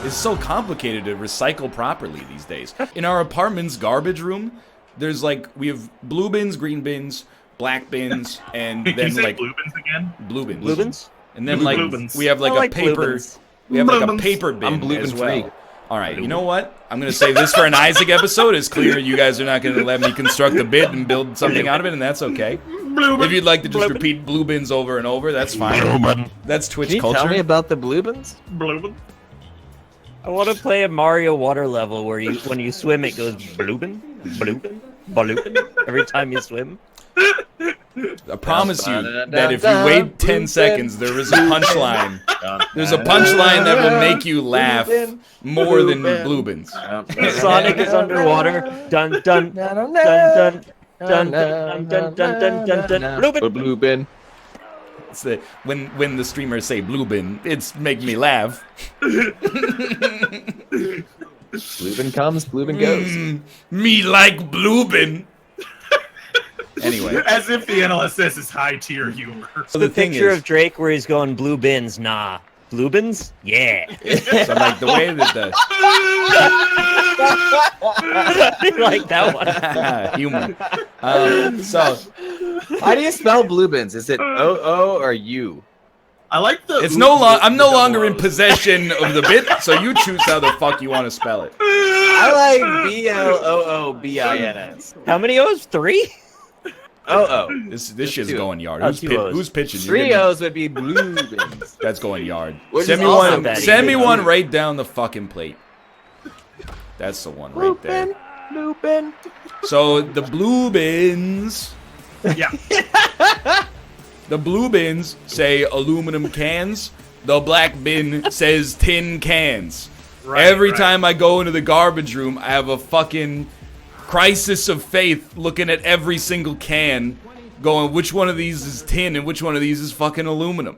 It's so complicated to recycle properly these days. In our apartment's garbage room, there's like, we have blue bins, green bins, black bins, and Can then you say like Bloobins again? blue bins. Bloobins? And then like Bloobins. we have like I like a paper. Bloobins. We have like a Bloobins. paper bin I'm Bloobin as well. free. All right, you know what? I'm gonna save this for an Isaac episode. It's clear you guys are not gonna let me construct a bit and build something out of it, and that's okay. If you'd like to just repeat blue bins over and over, that's fine. That's Twitch Can you culture. tell me about the Bloobins? Bloobin. I want to play a Mario water level where when you swim, it goes bloobin, bloobin, bloobin every time you swim. I promise you that if you wait 10 seconds, there is a punchline. There's a punchline that will make you laugh more than Bloobins. Sonic is underwater. Dun dun dun dun dun dun dun dun dun dun dun. Bloobin. Bloobin. It's the, when the streamers say Bloobin, it's making me laugh. Bloobin comes, Bloobin goes. Me like Bloobin. Anyway. As if the NLSS is high tier humor. So The thing picture is, of Drake where he's going blue bins, nah. Bloobins? Yeah. so like the way that I like that one. the humor. So How do you spell Bloobins? Is it O-O or U? I like the. it's no longer. I'm no longer in possession of the bit, so you choose how the fuck you want to spell it. I like B-L-O-O-B-I-N-S. How many O's? 3? O-O. This shit's two. going yard. Oh, 2 O's. Who's pitching? You're 3 getting- O's would be Bloobins. That's going yard. Which Send is me also one. bad. Send me one right down the fucking plate. That's the one right there. Bloobin. So the blue bins. Yeah. The blue bins say aluminum cans. The black bin says tin cans. Right, Every right. time I go into the garbage room, I have a fucking crisis of faith looking at every single can, going, which one of these is tin and which one of these is fucking aluminum?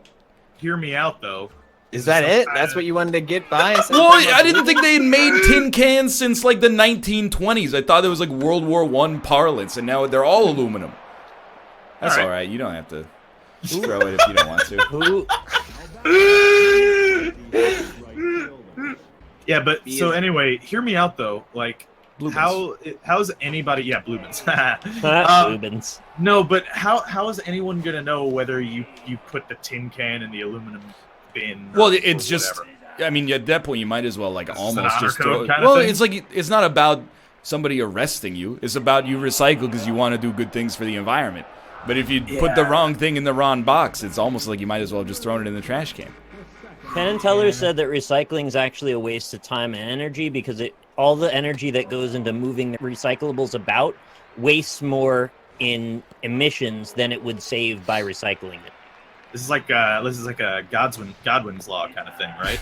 Hear me out though. Is that it? That's what you wanted to get by? Well, I didn't think they had made tin cans since like the 1920s. I thought it was like World War I parlance, and now they're all aluminum. That's All all right. right. You don't have to throw it if you don't want to. Who? Yeah, but so anyway, hear me out though. Like, Bloobins. how's anybody? Yeah, Bloobins. Bloobins. No, but how is anyone gonna know whether you put the tin can in the aluminum bin? Well, or it's just. whatever? I mean, at that point, you might as well like Is this an almost honor just code throw it. kind of Well, thing? it's like it's not about somebody arresting you. It's about you recycle because you want to do good things for the environment. But if you put the wrong thing in the wrong box, it's almost like you might as well just throw it in the trash can. Penn and Teller said that recycling is actually a waste of time and energy because all the energy that goes into moving the recyclables about wastes more in emissions than it would save by recycling it. This is like a Godwin's law kind of thing, right?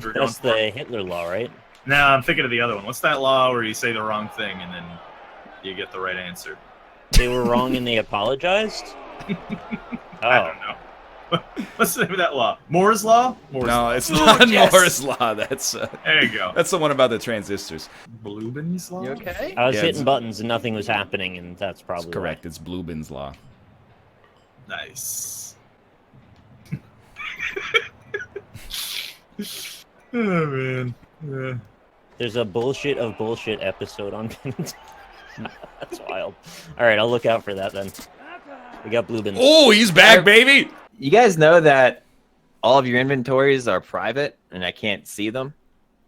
We're going That's for the it. Hitler law, right? No, I'm thinking of the other one. What's that law where you say the wrong thing and then you get the right answer? They were wrong and they apologized? I Oh. don't know. What's the name of that law? Moore's law? Moore's No, law. it's not yes. Moore's law. That's There you go. the one about the transistors. Bloobins law? You okay? I was Yeah, hitting it's- buttons and nothing was happening, and that's probably It's correct. It's Bloobin's law. Nice. Oh man. Yeah. There's a bullshit of bullshit episode on That's wild. Alright, I'll look out for that then. We got Bloobins. Oh, he's back, baby! You guys know that all of your inventories are private and I can't see them?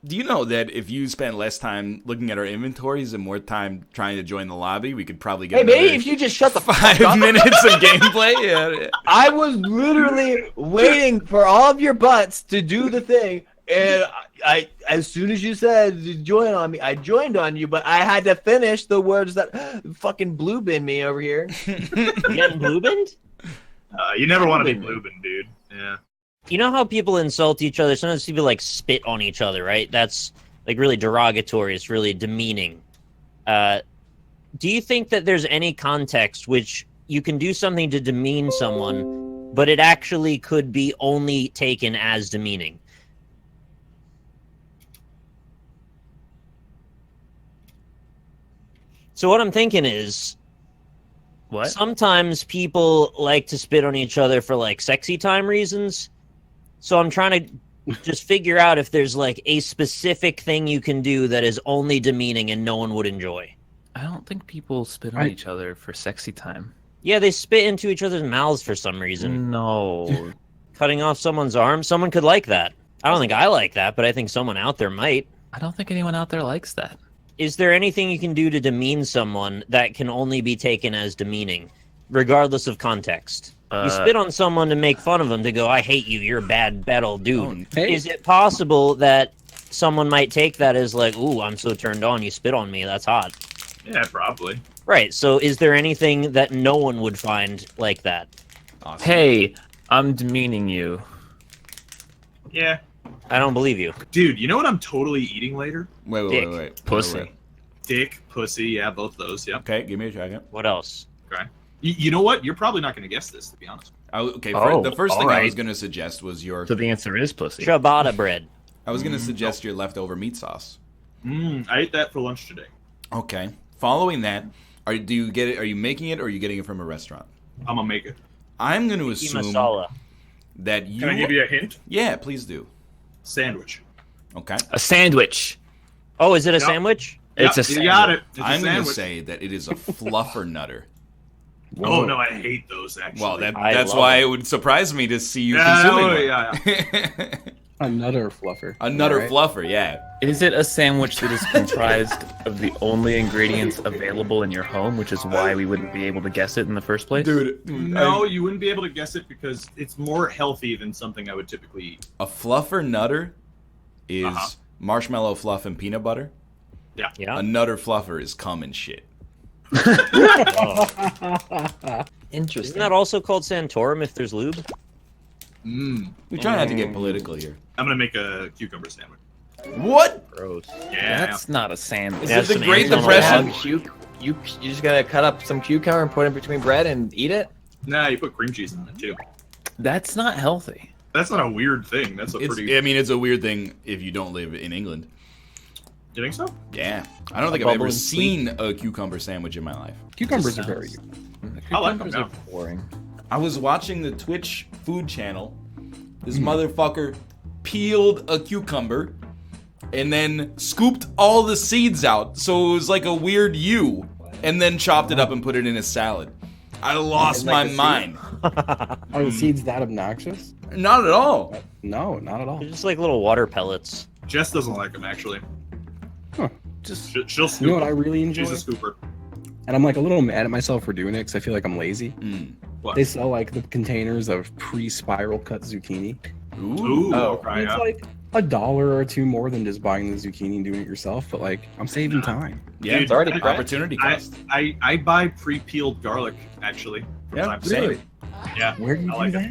Do you know that if you spent less time looking at our inventories and more time trying to join the lobby, we could probably get Hey, maybe another if you just shut the fuck 5 up. minutes of gameplay? Yeah. I was literally waiting for all of your butts to do the thing, and I as soon as you said to join on me, I joined on you, but I had to finish the words that fucking Bloobin me over here. You getting Bloobined? You never want to be Bloobin, dude. Yeah. You know how people insult each other? Sometimes people like spit on each other, right? That's like really derogatory. It's really demeaning. Do you think that there's any context which you can do something to demean someone, but it actually could be only taken as demeaning? So what I'm thinking is, What? sometimes people like to spit on each other for like sexy time reasons. So I'm trying to Just figure out if there's like a specific thing you can do that is only demeaning and no one would enjoy. I don't think people spit on each other for sexy time. Yeah, they spit into each other's mouths for some reason. No. Cutting off someone's arm, someone could like that. I don't think I like that, but I think someone out there might. I don't think anyone out there likes that. Is there anything you can do to demean someone that can only be taken as demeaning, regardless of context? You spit on someone to make fun of them, to go, I hate you, you're a bad old dude. Hey. Is it possible that someone might take that as like, ooh, I'm so turned on, you spit on me, that's hot? Yeah, probably. Right, so is there anything that no one would find like that? Awesome. Hey, I'm demeaning you. Yeah. I don't believe you. Dude, you know what I'm totally eating later? Wait. Pussy. Wait. Dick, pussy, yeah, both those, yep. Okay, give me a second. What else? Okay. You know what? You're probably not going to guess this, to be honest. The first thing I alright. was going to suggest was your... So the answer is pussy. Ciabatta bread. I was going to suggest your leftover meat sauce. I ate that for lunch today. Okay. Following that, do you get it? Are you making it, or are you getting it from a restaurant? I'm going to make it. I'm going to Tiki assume masala. that you... Can I give you a hint? Yeah, please do. Sandwich. Okay. A sandwich. Oh, is it a Yep. sandwich? It's Yep, a you got it. It's a I'm going to sandwich. say that it is a fluffer nutter. Oh, no, I hate those, actually. Well, I that's love why it. it would surprise me to see you Yeah, consuming oh, one. yeah. A nutter fluffer. A nutter Alright. fluffer, yeah. Is it a sandwich that is comprised of the only ingredients available in your home, which is why we wouldn't be able to guess it in the first place? Dude, No, you wouldn't be able to guess it because it's more healthy than something I would typically eat. a fluffer nutter is Uh-huh. marshmallow fluff and peanut butter. Yeah. A nutter fluffer is cum and shit. Interesting. Isn't that also called Santorum if there's lube? We try not to get political here. I'm going to make a cucumber sandwich. What? Gross. Yeah. That's not a sandwich. Is Yeah, it the some Great Arizona Depression? log. You just gotta cut up some cucumber and put it in between bread and eat it? Nah, you put cream cheese in it, too. That's not healthy. That's not a weird thing. That's a pretty... I mean, it's a weird thing if you don't live in England. You think so? Yeah. I don't think I've ever seen a cucumber sandwich in my life. Cucumbers are very good. I like them now. Boring. I was watching the Twitch food channel. This motherfucker peeled a cucumber and then scooped all the seeds out, so it was like a weird U, and then chopped it up and put it in a salad. I lost my mind. Are the seeds that obnoxious? Not at all. No, not at all. They're just like little water pellets. Jess doesn't like them, actually. Just She'll scoop You know what I them. really enjoy? She's a scooper. And I'm like a little mad at myself for doing it because I feel like I'm lazy. What? They sell like the containers of pre-spiral cut zucchini. Ooh, Oh, okay, It's yeah. like $1 or $2 more than just buying the zucchini and doing it yourself, but like I'm saving time. Yeah, Dude, it's already already cracked. opportunity I, cost. I buy pre-peeled garlic, actually. From Yeah, time to same. time. Yeah, Where do you I do like that?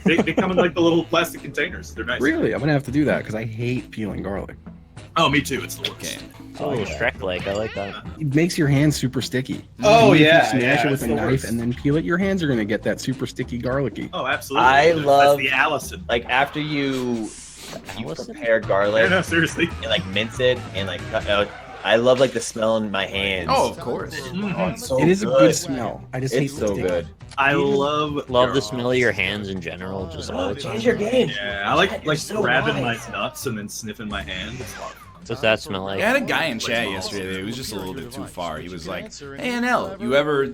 it. They come in like the little plastic containers. They're nice. Really? I'm gonna have to do that because I hate peeling garlic. Oh, me too. It's the worst. Okay. It's a little Shrek-like. I like that. It makes your hands super sticky. Oh, If you yeah, smash yeah, it with it's a the knife worst. and then peel it, your hands are gonna get that super sticky garlicky. Oh, absolutely. I That's love- the Allison. Like after you Allison? prepare garlic Yeah, no, seriously. and like mince it and like cut out. I love like the smell in my hands. Oh, of course. Oh, it's so It is a good. good smell. I just hate It's so sticky. good. I love Love the garlic. smell of your hands in general, just all the time. Change your game. Yeah, I like You're so grabbing wise. my nuts and then sniffing my hand. It's a lot of fun. What's that smell like? I had a guy in chat yesterday. It was just a little bit too far. He was like, "Hey, NL, you ever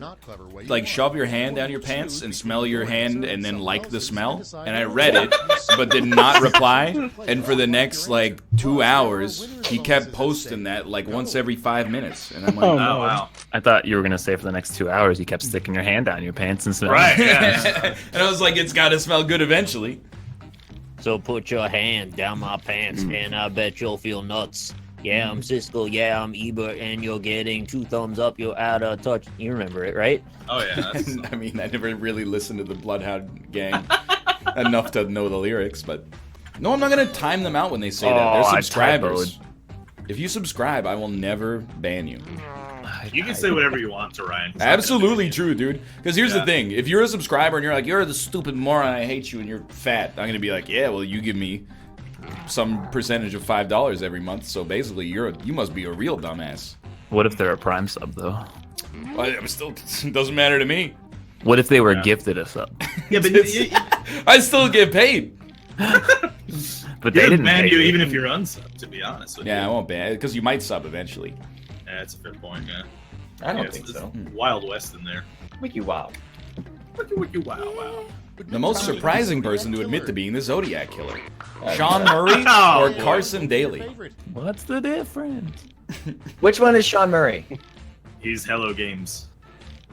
like shove your hand down your pants and smell your hand and then like the smell?" And I read it, but did not reply. And for the next like 2 hours, he kept posting that like once every 5 minutes. And I'm like, Oh, Oh, no. wow. I thought you were gonna say for the next 2 hours you kept sticking your hand down your pants and smelling. Right, yeah. and I was like, it's got to smell good eventually. So put your hand down my pants, and I bet you'll feel nuts. Yeah, I'm Cisco. Yeah, I'm Ebert, and you're getting 2 thumbs up. You're out of touch. You remember it, right? Oh, yeah. That's... I mean, I never really listened to the Bloodhound Gang enough to know the lyrics, but no, I'm not gonna time them out when they say that. Oh, They're I subscribers. If you subscribe, I will never ban you. You can say whatever you want to Ryan. It's not Absolutely gonna true, dude. Because here's the Yeah. thing: if you're a subscriber and you're like, "You're the stupid moron, I hate you," and you're fat, I'm gonna be like, "Yeah, well, you give me some percentage of $5 every month, so basically, you must be a real dumbass." What if they're a Prime sub though? Well, it still it doesn't matter to me. What if they were Yeah. gifted a sub? Yeah, but I still get paid. But they They didn't ban pay you me. even if you're unsub, to be honest with Yeah, I you. won't ban because you might sub eventually. Yeah, that's a fair point, yeah. I don't Yeah, think it's so. Wild West in there. Wiki wow. Wiki wow wow. The most surprising person to admit to being the Zodiac Killer. Sean Murray Oh, or boy. Carson Daly? What's the difference? Which one is Sean Murray? He's Hello Games.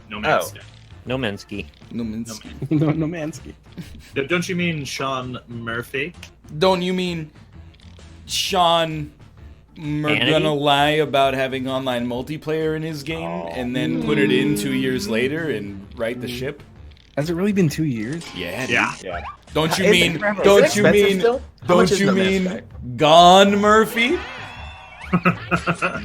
No Man's Sky. No Mensky. No, No Mansky. Don't you mean Sean Murphy? don't you mean Sean Hannity? gonna lie about having online multiplayer in his game and then put it in 2 years later and right the ship? Has it really been 2 years? Yeah. dude. Yeah. Don't you Is it- mean? is it Don't you expensive mean? still? How much Don't is you No Man's mean? Sky? Gone Murphy?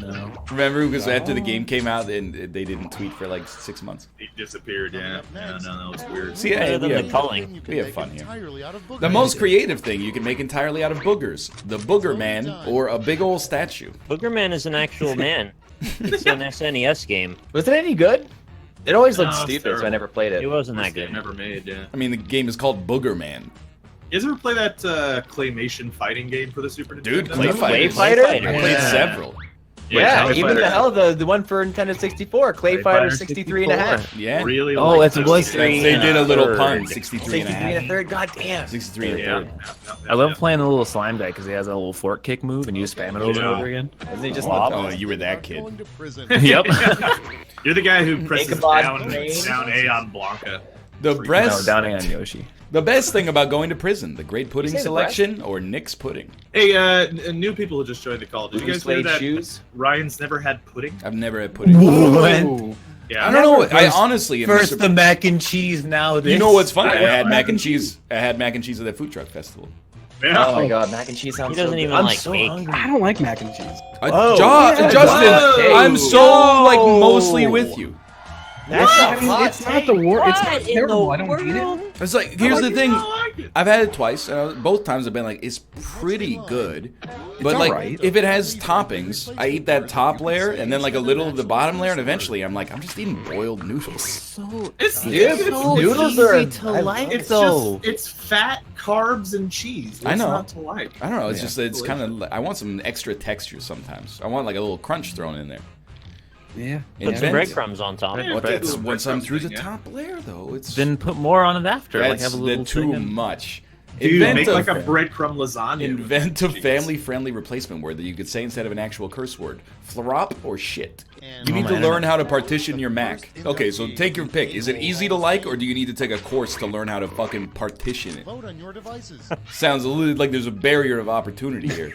No. Remember, because after the game came out, and they didn't tweet for like 6 months. He disappeared, yeah. Yeah, no, that was weird. See, Better yeah, than we the have, culling. we have fun here. The most creative thing you can make entirely out of boogers: the Booger Man or a big old statue. Boogerman is an actual man. It's an SNES game. Was it any good? It always looked No, it's stupid, so I terrible. never played It it. wasn't Worst that game good. ever made, yeah. I mean, the game is called Booger Man. You guys ever play that claymation fighting game for the Super Nintendo? Dude, Clay Clay Fighter. Fighter? I played Yeah. several. Yeah, Clay even Fighter. the one for Nintendo 64, Clay Clay Fighter Fighter 63 and a half. Yeah. Really? Oh, like it those was games. They did a little third. pun. 63 and a 63 and a half. third, god damn. 63 and a Yeah. third. I love playing the little slime guy because he has a little fork kick move and you spam it over and Yeah. over again. Isn't he just Oh, you were that kid. Yep. You're the guy who presses Ichabod down Crane. A on Blanca. The No, best, Downing on Yoshi. the best thing about going to prison: the great pudding say the selection or Nick's pudding. Hey, new people who just joined the call. Did you Blue guys hear suede that shoes? Ryan's never had pudding? I've never had pudding. Whoa. Yeah. I don't know. I First- honestly am First the mac and cheese, now this. You know what's funny? I Yeah. had mac and cheese. I had mac and cheese at that food truck festival. Yeah. Oh my god, mac and cheese sounds He doesn't so even good. I'm like so cake. hungry. I don't like mac and cheese. Whoa. Justin, Whoa. I'm so like mostly with you. That's a I mean, hot it's not the war. It's not What in terrible. the I don't hate world? it. It's like here's the thing. I like it. I've had it twice. Both times I've been like, it's pretty good, but like alright. if it has toppings, I eat that top layer and then like a little of the bottom layer, and eventually I'm like, I'm just eating boiled noodles. It's Dude, noodles are It's just it's fat, carbs, and cheese. What's I know. not to like? I don't know. It's Yeah. just it's kind of. I want some extra texture sometimes. I want like a little crunch thrown in there. Yeah. Put some Invent- breadcrumbs on top. Yeah. Well, that's Little once I'm breadcrumbs through the thing, yeah. top layer, though. It's Then put more on it after. Like that's have a little too thing and- much. Dude, make Invent like a- a breadcrumb lasagna. Invent a Jeez. family-friendly replacement word that you could say instead of an actual curse word. Flop or shit. You Oh need my to learn internet. how to partition your Mac. Okay, so take your pick. Is it easy to like, or do you need to take a course to learn how to fucking partition it? Vote on your devices. Sounds a little like there's a barrier of opportunity here.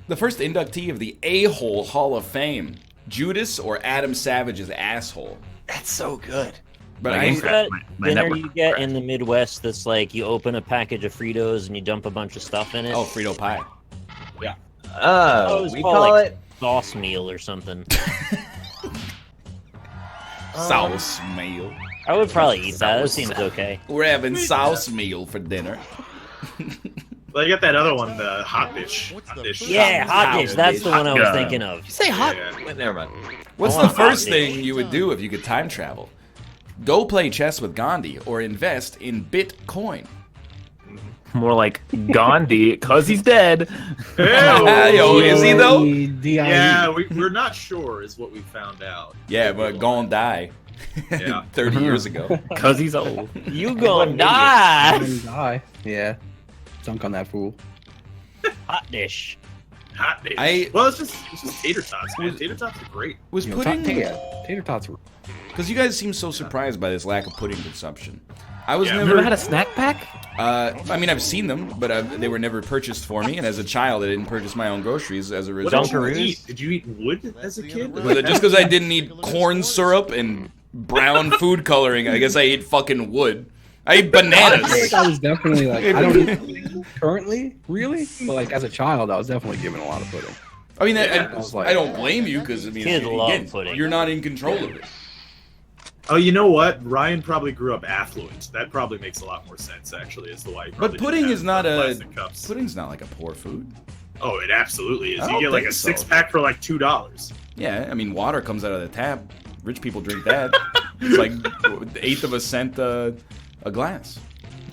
The first inductee of the A-hole Hall of Fame. Judas or Adam Savage's asshole. That's so good. But My I, game Is crashed. that My dinner network you get crashed. in the Midwest that's like you open a package of Fritos and you dump a bunch of stuff in it? oh, Frito pie. Oh, it's we called, call like, it. sauce meal or something. Sauce meal. I would probably eat that. That seems okay. We're having sauce meal for dinner. Well, you got that other one, the hot dish. What's Hot the dish. first- Yeah, hot dish. That's the one I was Yeah. thinking of. You say hot. Yeah. Wait, never mind. What's I the want first hot dish. thing you would do if you could time travel? Go play chess with Gandhi or invest in Bitcoin. More like Gandhi, cause he's dead. Yo, is he though? Yeah, we're not sure, is what we found out. Yeah, but gonna die. Yeah. 30 years ago. Cause he's old. You gonna die. Die. Yeah. Dunk on that fool. Hot dish. Hot dish. Well, it's just tater tots, man. Tater tots are great. Was You know, pudding? tater tots were. Because you guys seem so surprised by this lack of pudding consumption. I was Yeah. You never never. had a snack pack? I mean, I've seen them, but they were never purchased for me. And as a child, I didn't purchase my own groceries as a What result. did you Dunkaroos? eat? Did you eat wood as a kid? Was it just because I didn't eat corn syrup and brown food coloring? I guess I ate fucking wood. I ate I feel bananas. like I was definitely like I don't eat pudding currently, really, but like as a child, I was definitely given a lot of pudding. I mean, I was like- I don't blame you because I mean, Kids love again, pudding. you're not in control of it. Oh, you know what? Ryan probably grew up affluent. That probably makes a lot more sense, actually, as to why. He But probably pudding didn't is have not the a plastic cups. pudding's not like a poor food. Oh, it absolutely is. I You don't get like think a so. 6-pack for like $2. Yeah, I mean, water comes out of the tap. Rich people drink that. It's like 1/8 of a cent a glass.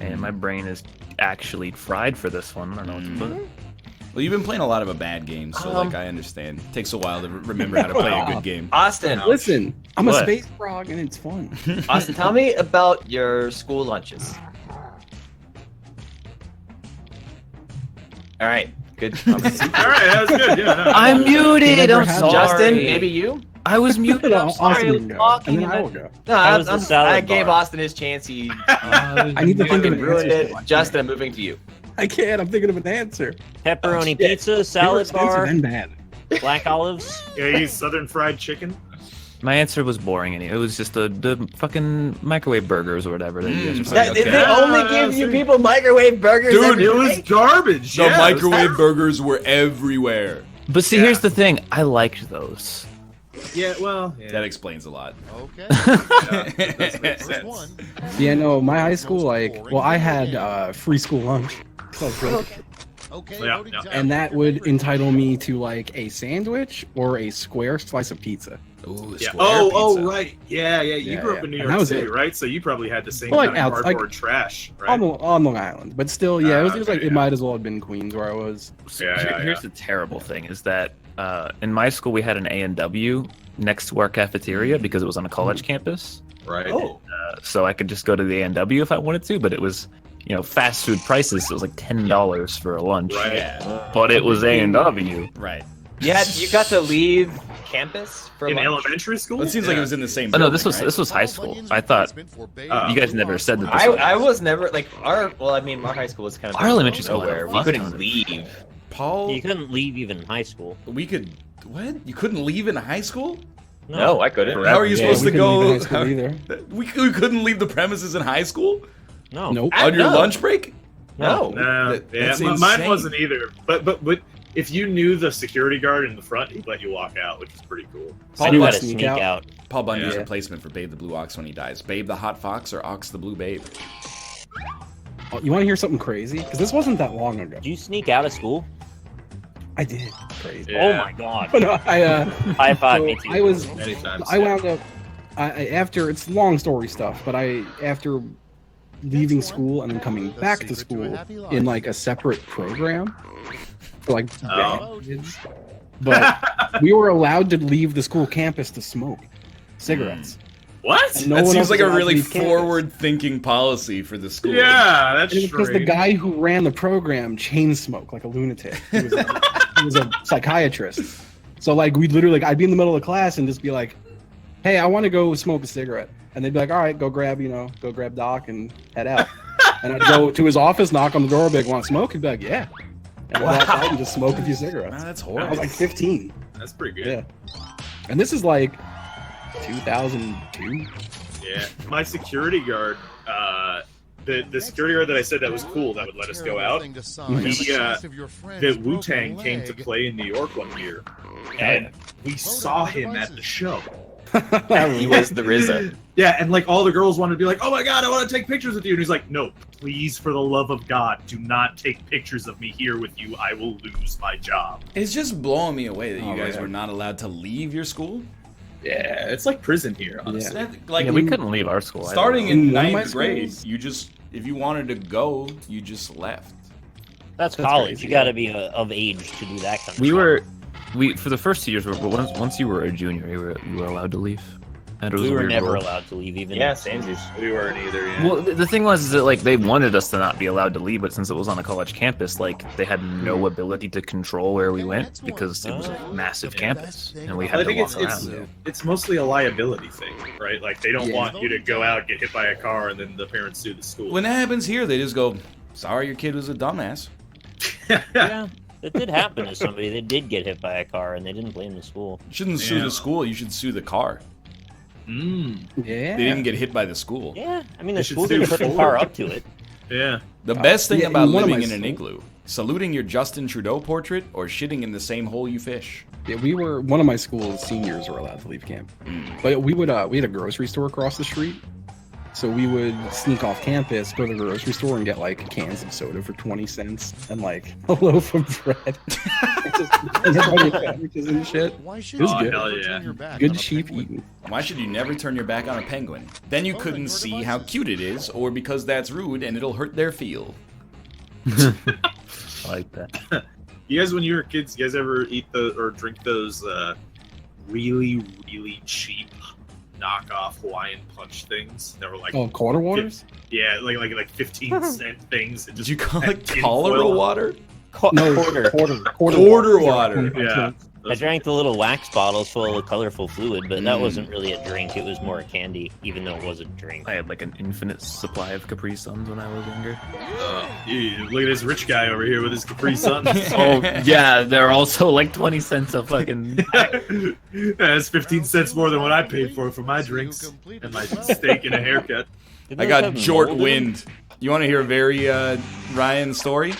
And my brain is actually fried for this one. I don't know what to put. Well, you've been playing a lot of a bad game, so like I understand. It takes a while to remember how to play a good game. Austin, Listen, I'm What? a space frog and it's fun. Austin, tell me about your school lunches. All right, good. All right, that's good. Yeah, no. I'm muted. Never I'm had sorry. Justin, maybe you? I was muted. I'm Austin sorry. can go, and then I will go. No, How was the salad I gave bar? Austin his chance. He I need to think of an ruined answer. it. Justin, I'm moving to you. I can't. I'm thinking of an answer. Pepperoni pizza, salad bar, Then bad. black olives. Yeah, you Southern fried chicken. My answer was boring. And it was just the fucking microwave burgers or whatever that you guys were That, Okay. They only give you people microwave burgers. Dude, every It was day? garbage. The yeah, it was microwave burgers were everywhere. But see, here's the thing. I liked those. Yeah, well, yeah. That explains a lot. Okay. That makes First sense. one. Yeah, no, my high school, like, well, I had free school lunch. So it's good. Okay. Yeah, voting yeah. time. And that would entitle me to like a sandwich or a square slice of pizza. Ooh, Yeah. square Oh, pizza. right. Yeah. You Yeah, grew up yeah. in New And that York was City, it. right? So you probably had the same Well, like, kind of out- like- cardboard trash, right? On Long Island, but still, yeah, it was okay, like it yeah. might as well have been Queens where I was. Yeah. Here's the terrible thing is that in my school we had an A&W next to our cafeteria because it was on a college campus. Right. Oh, So I could just go to the A&W if I wanted to, but it was, fast food prices. So it was like $10 for a lunch. Right. Yeah, But it was A&W. right. you got to leave campus for In lunch? elementary school? Well, it seems like it was in the same. Oh no, building, this was right? this was high school. I thought you guys never said that. This was, I was never like our. Well, I mean, our high school was kind of Our elementary school nowhere. had a We bus couldn't on it. leave. Paul. You couldn't leave even in high school. We could. What? You couldn't leave in high school? No, I couldn't. How are you Yeah, supposed we to couldn't leave go? high school either. We couldn't leave the premises in high school No. Nope. I- on your no. lunch break. No. No, That- yeah, that's mine insane. wasn't either. But if you knew the security guard in the front, he'd let you walk out, which is pretty cool. So Paul you Bundy gotta sneak sneak out. out. Paul Bundy's Yeah. replacement for Babe the Blue Ox when he dies. Babe the Hot Fox or Ox the Blue Babe? Oh, you want to hear something crazy? Because this wasn't that long ago. Did you sneak out of school? I did. Crazy. Yeah. Oh my god. But no, High five, so me too. I was. Anytime. I wound up. After it's long story stuff, but after leaving school and then coming back to school in like a separate program for like Oh. kids. But we were allowed to leave the school campus to smoke cigarettes. What? And no That one seems else like was a allowed to really leave campus. forward-thinking policy for the school. Yeah, that's And it was because the strange. guy who ran the program chain smoked like a lunatic. He was a psychiatrist. So like we'd literally, I'd be in the middle of class and just be like, "Hey, I want to go smoke a cigarette," and they'd be like, "All right, go grab Doc and head out." And I'd go to his office, knock on the door, be like, "Want to smoke?" He'd be like, "Yeah." And I'd go outside and just smoke a few Wow, cigarettes. that's I horrible. was like 15. That's pretty good. Yeah. And this is like 2002. Yeah. My security guard, the security guard that I said that was cool, that would let us go out. The Wu-Tang came to play in New York one year, and we saw him at the show. He was the RZA. Yeah, and like all the girls wanted to be like, "Oh my god, I want to take pictures with you," and he's like, "No, please, for the love of God, do not take pictures of me here with you. I will lose my job." It's just blowing me away that you Oh, guys man. were not allowed to leave your school. Yeah, it's like prison here, honestly. That- like yeah, we couldn't leave our school. starting In in one of my ninth grade, schools? you just if you wanted to go, you just left. That's That's college. crazy, You gotta be of age to do that kind of stuff. We for the first 2 years, but once you were a junior, you were allowed to leave. And it was We a were weird never rule. allowed to leave even. Yeah, samesies. We weren't either. Yeah. Well, the thing was is that like they wanted us to not be allowed to leave, but since it was on a college campus, like they had no ability to control where we went because it was a massive campus and we had I to think walk it's around. it's mostly a liability thing, right? Like they don't Yeah. want you to go out, get hit by a car, and then the parents sue the school. When that happens here, they just go, "Sorry, your kid was a dumbass." Yeah. It did happen to somebody. They did get hit by a car and they didn't blame the school. You shouldn't sue Yeah. the school. You should sue the car. Yeah. They didn't get hit by the school. Yeah. I mean, They the should school sue didn't put the Ford. car up to it. Yeah. The best thing yeah, about in one of living my in an schools- igloo, saluting your Justin Trudeau portrait or shitting in the same hole you fish. Yeah, we were one of my school's seniors were allowed to leave camp, but we had a grocery store across the street, So we would sneak off campus, go to the grocery store, and get like cans of soda for 20 cents and like a loaf of bread. Sandwiches and shit. It was good. Hell yeah. Good cheap eating. Why should you never turn your back on a penguin? Then you couldn't see how cute it is, or because that's rude and it'll hurt their feel. I like that. You guys, when you were kids, you guys ever eat or drink those really, really cheap knockoff Hawaiian Punch things that were like Quarter waters? Yeah, like 15-cent things. Did you call it cholera water? No, Quarter water. Yeah. I drank the little wax bottles full of colorful fluid, but that wasn't really a drink. It was more a candy, even though it was a drink. I had like an infinite supply of Capri Suns when I was younger. Look at this rich guy over here with his Capri Suns. Oh yeah, they're also like 20 cents a fucking. That's 15 cents more than what I paid for my drinks and my steak and a haircut. Didn't I those got have jort mold in them? wind. You want to hear a very Ryan story?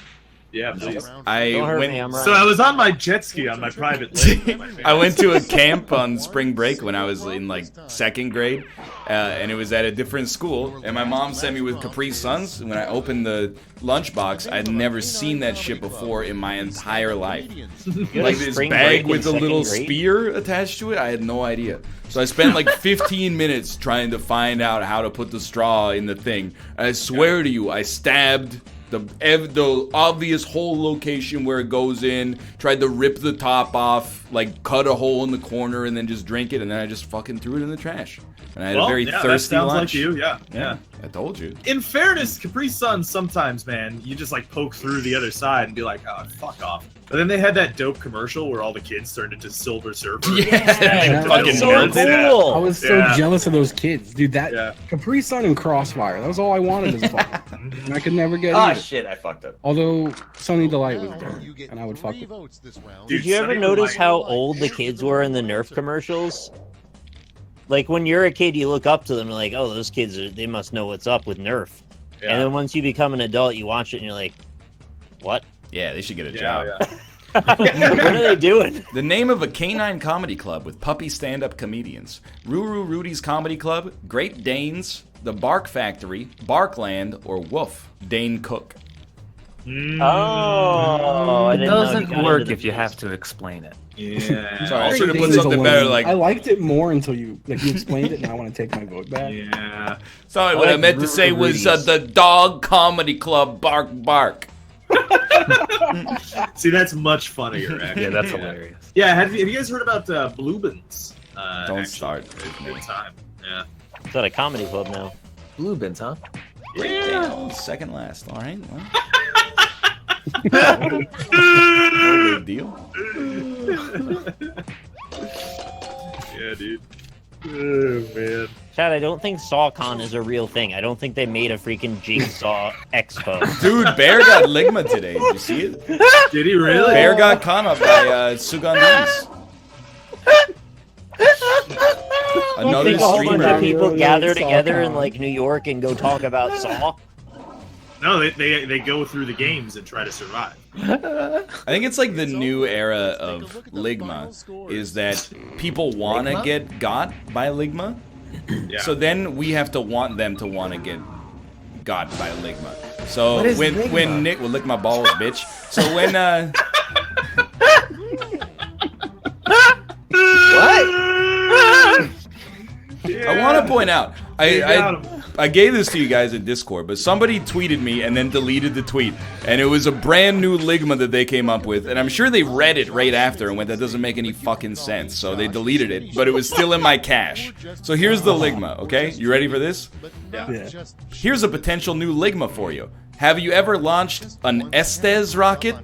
Yeah, please. I Don't hurt went. me, I'm right. So I was on my jet ski on my private lake. I went to a camp on spring break when I was in like 2nd grade, and it was at a different school. And my mom sent me with Capri Suns. When I opened the lunchbox, I'd never seen that shit before in my entire life. had Like a this spring bag break in with a little 2nd grade? spear attached to it. I had no idea. So I spent like 15 minutes trying to find out how to put the straw in the thing. And I swear to you, I stabbed the obvious hole location where it goes in, tried to rip the top off, like cut a hole in the corner and then just drink it, and then I just fucking threw it in the trash. And I had a very thirsty that sounds lunch. like you, yeah. I told you. In fairness, Capri Suns sometimes, man, you just like poke through the other side and be like, oh, fuck off. But then they had that dope commercial where all the kids turned into Silver Surfer. Yeah, Fucking so nerds. cool. I was so Yeah. jealous of those kids, dude. That Yeah. Capri Sun and Crossfire. That was all I wanted as a fuck, and I could never get Ah, either. shit, I fucked up. Although Sunny Delight was there, and I would fuck with. Dude, Did you ever Sunny notice Delight- how old the kids were in the Nerf commercials? Like when you're a kid, you look up to them and like, oh, those kids they must know what's up with Nerf. Yeah. And then once you become an adult, you watch it and you're like, what? Yeah, they should get a Yeah, job. yeah. What are they doing? The name of a canine comedy club with puppy stand-up comedians. Ruru Rudy's Comedy Club, Great Danes, The Bark Factory, Barkland, or Woof, Dane Cook. Oh, I It didn't know doesn't got work into if you have to explain it. Yeah. Sorry, I Great should have put Danes something alone. better like... I liked it more until you explained it, and I want to take my vote back. Yeah. Sorry, what I like meant to say was Rudy's. the Dog Comedy Club, Bark Bark. See, that's much funnier, actually. Yeah, that's hilarious. Yeah, have you guys heard about Bloobins? Don't actually, start. Good time. Yeah. It's at a comedy club now. Bloobins, huh? Damn, second last. All right. Well. No big deal. Yeah, dude. Oh, man. Chad, I don't think SawCon is a real thing. I don't think they made a freaking Jigsaw Expo. Dude, Bear got Ligma today. Did you see it? Did he really? Bear got caught up by Sugandis. I Another think a whole bunch streamer. of people Really gather SawCon. together in like New York and go talk about Saw. No, they go through the games and try to survive. I think it's like the new era of Ligma is that people want to get got by Ligma. Yeah. So then we have to want them to want to get got by Ligma. So What is when Ligma? Nick will lick my balls, bitch. So when I want to point out, I gave this to you guys in Discord, but somebody tweeted me and then deleted the tweet, and it was a brand new Ligma that they came up with, and I'm sure they read it right after and went, that doesn't make any fucking sense, so they deleted it, but it was still in my cache. So here's the Ligma, okay? You ready for this? Yeah. Here's a potential new Ligma for you. Have you ever launched an Estes rocket?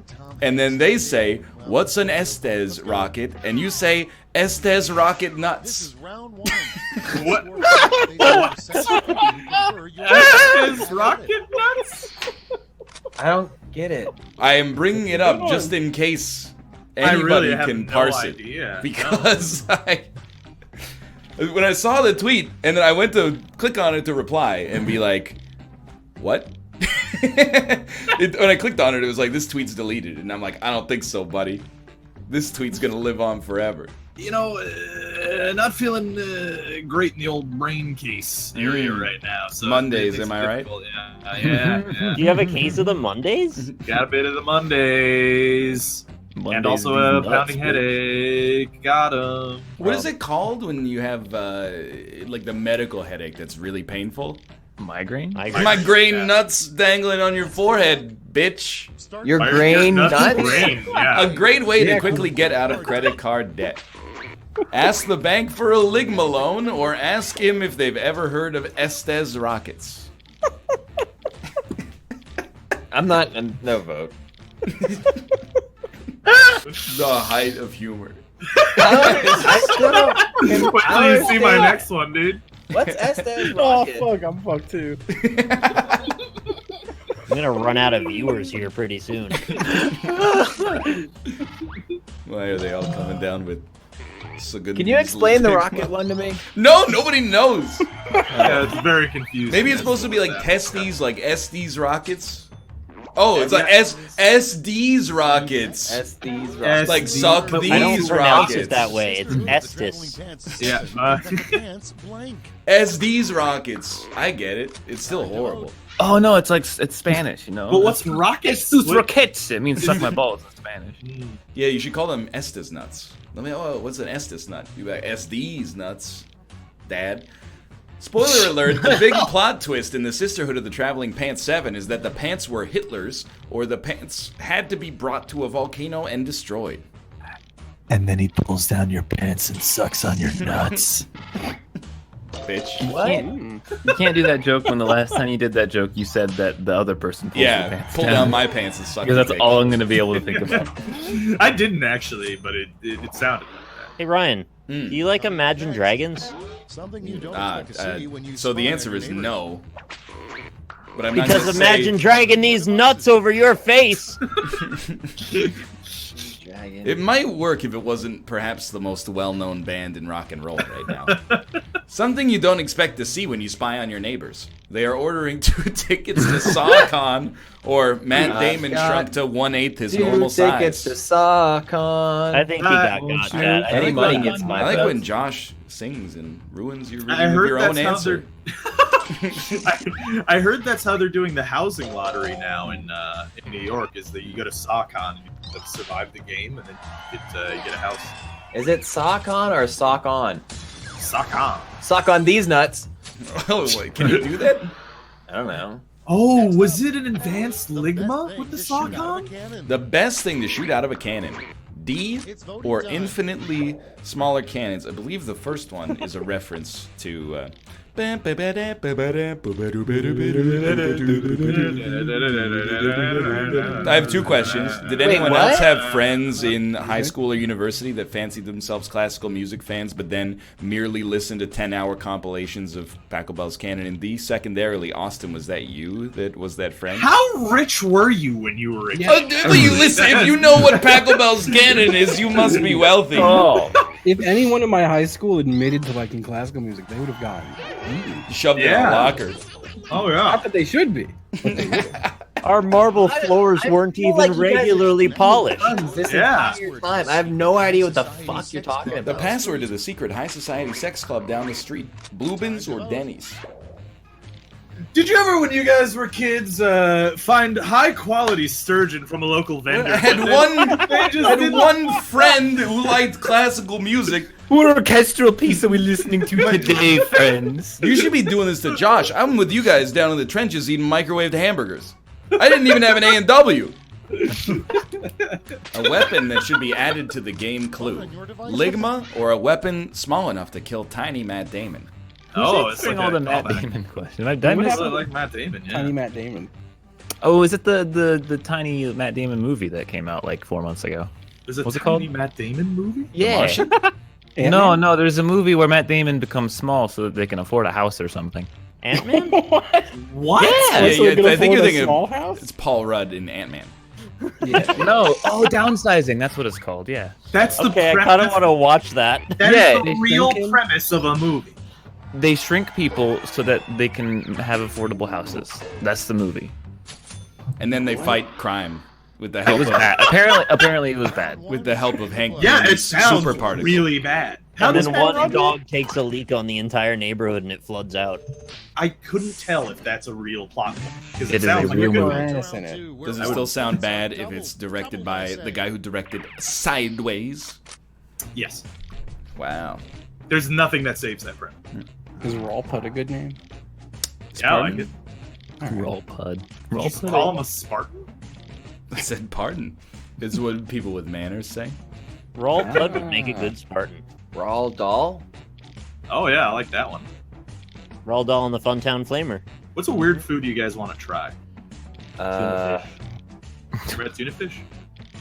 And then they say, what's an Estes rocket? And you say, Estes rocket nuts. What? Is rocket nuts? I don't get it. I am bringing it up just in case I anybody really have can no parse idea. it. Because when I saw the tweet, and then I went to click on it to reply and be like, what? When I clicked on it, it was like, this tweet's deleted. And I'm like, I don't think so, buddy. This tweet's gonna live on forever. You know, not feeling great in the old brain case area right now. So Mondays, am I right? Yeah. Do you have a case of the Mondays? Got a bit of the Mondays. And also a pounding headache. Got him. What is it called when you have like the medical headache that's really painful? Migraine? Migraine nuts dangling on your forehead, bitch. Your grain nuts? A great way to quickly get out of credit card debt. Ask the bank for a Ligma loan, or ask him if they've ever heard of Estes rockets. I'm not. No vote. The height of humor. I still don't. Wait till you see my next one, dude. What's Estes Oh rocket? fuck, I'm fucked too. I'm gonna run out of viewers here pretty soon. Why are they all coming down with so good? Can you explain the rocket one to me? No, nobody knows. Yeah, it's very confusing. Maybe it's supposed to be like testes, like Estes rockets. Oh, it's like SD's rockets. Estes rocket. Like suck these I don't pronounce rockets. it that way. It's Estes. Yeah. SD's rockets. I get it. It's still horrible. Oh no, it's Spanish, you know. But what's rockets? Sus rockets? It means suck my balls in Spanish. Yeah, you should call them Estes nuts. Let me. Oh, what's an Estes nut? You like SD's nuts, Dad. Spoiler alert, the big plot twist in the Sisterhood of the Traveling Pants 7 is that the pants were Hitler's, or the pants had to be brought to a volcano and destroyed. And then he pulls down your pants and sucks on your nuts. Bitch. What? You can't do that joke when the last time you did that joke, you said that the other person pulled your Yeah, pants pull down my pants and suck because your that's dick. all I'm going to be able to think about. I didn't actually, but it sounded like that. Hey Ryan, do you like Imagine Dragons? So the answer is no. But I'm not Because gonna Imagine Dragon these nuts over your face. It might work if it wasn't perhaps the most well-known band in rock and roll right now. Something you don't expect to see when you spy on your neighbors. They are ordering 2 tickets to SawCon, or Matt Damon shrunk to 1/8 his normal size. Tickets to SawCon. I think he got that. Any money gets my I like vote. when Josh sings and ruins your, I heard your that's own how answer. I heard that's how they're doing the housing lottery now in New York. Is that you go to SawCon, and you survive the game, and then you get a house. Is it SawCon or Sock On? SawCon. Sock on these nuts. Oh, wait, can you do that? I don't know. Oh, was it an advanced Ligma with the SawCon? The best thing to shoot out of a cannon. D or infinitely smaller cannons. I believe the first one is a reference to I have 2 questions. Did anyone else have friends in high school or university that fancied themselves classical music fans but then merely listened to 10-hour compilations of Pachelbel's canon? And D, secondarily, Austin, was that you that was that friend? How rich were you when you were a kid? Well, you listen, if you know what Pachelbel's canon is, you must be wealthy. Oh, If anyone in my high school admitted to liking classical music, they would have gone. Shoved it in a locker. Oh yeah. Not that they should be. But they would. Our marble floors weren't feel even like you guys regularly are polished. This Yeah. entire time. I have no idea what the fuck you're talking The about. password to the secret high society sex club down the street. Bloobins or Denny's? Did you ever, when you guys were kids, find high quality sturgeon from a local vendor? I had one friend who liked classical music. what orchestral piece are we listening to today, friends? You should be doing this to Josh. I'm with you guys down in the trenches eating microwaved hamburgers. I didn't even have an A&W. A weapon that should be added to the game clue. Ligma or a weapon small enough to kill tiny Matt Damon? Oh, it's Answering like all the a Matt callback. Damon question. Did I miss I like Matt Damon, yeah. Tiny Matt Damon. Oh, is it the tiny Matt Damon movie that came out like 4 months ago? Is it What's it Tiny called? Matt Damon movie? Yeah. No, no, there's a movie where Matt Damon becomes small so that they can afford a house or something. Ant-Man? What? Yeah, So they're gonna I think afford you're a thinking small house? it's Paul Rudd in Ant-Man. No, oh, downsizing. That's what it's called. Yeah. That's the Okay, I premise. kind of want to watch that. That Yeah, is the real premise of a movie. They shrink people so that they can have affordable houses. That's the movie. And then they fight crime with the It help was of bad. Apparently, it was bad. with the help of Hank. Yeah, Pym's it sounds super particle. really bad. And does then Pat one Rodney- dog takes a leak on the entire neighborhood and it floods out. I couldn't tell if that's a real plot because It it is sounds a like a real good movie. one. Moranis in it. Does it still sound bad if it's directed by the guy who directed Sideways? Yes. Wow. There's nothing that saves that print. Is Rolput a good name? Yeah, I like it. Roll pud. Did you just call him a Spartan? I said pardon. It's what people with manners say. Raw blood would make a good Spartan. Raw doll. Oh yeah, I like that one. Raw doll and the Funtown Flamer. What's a weird food you guys want to try? Red tuna fish?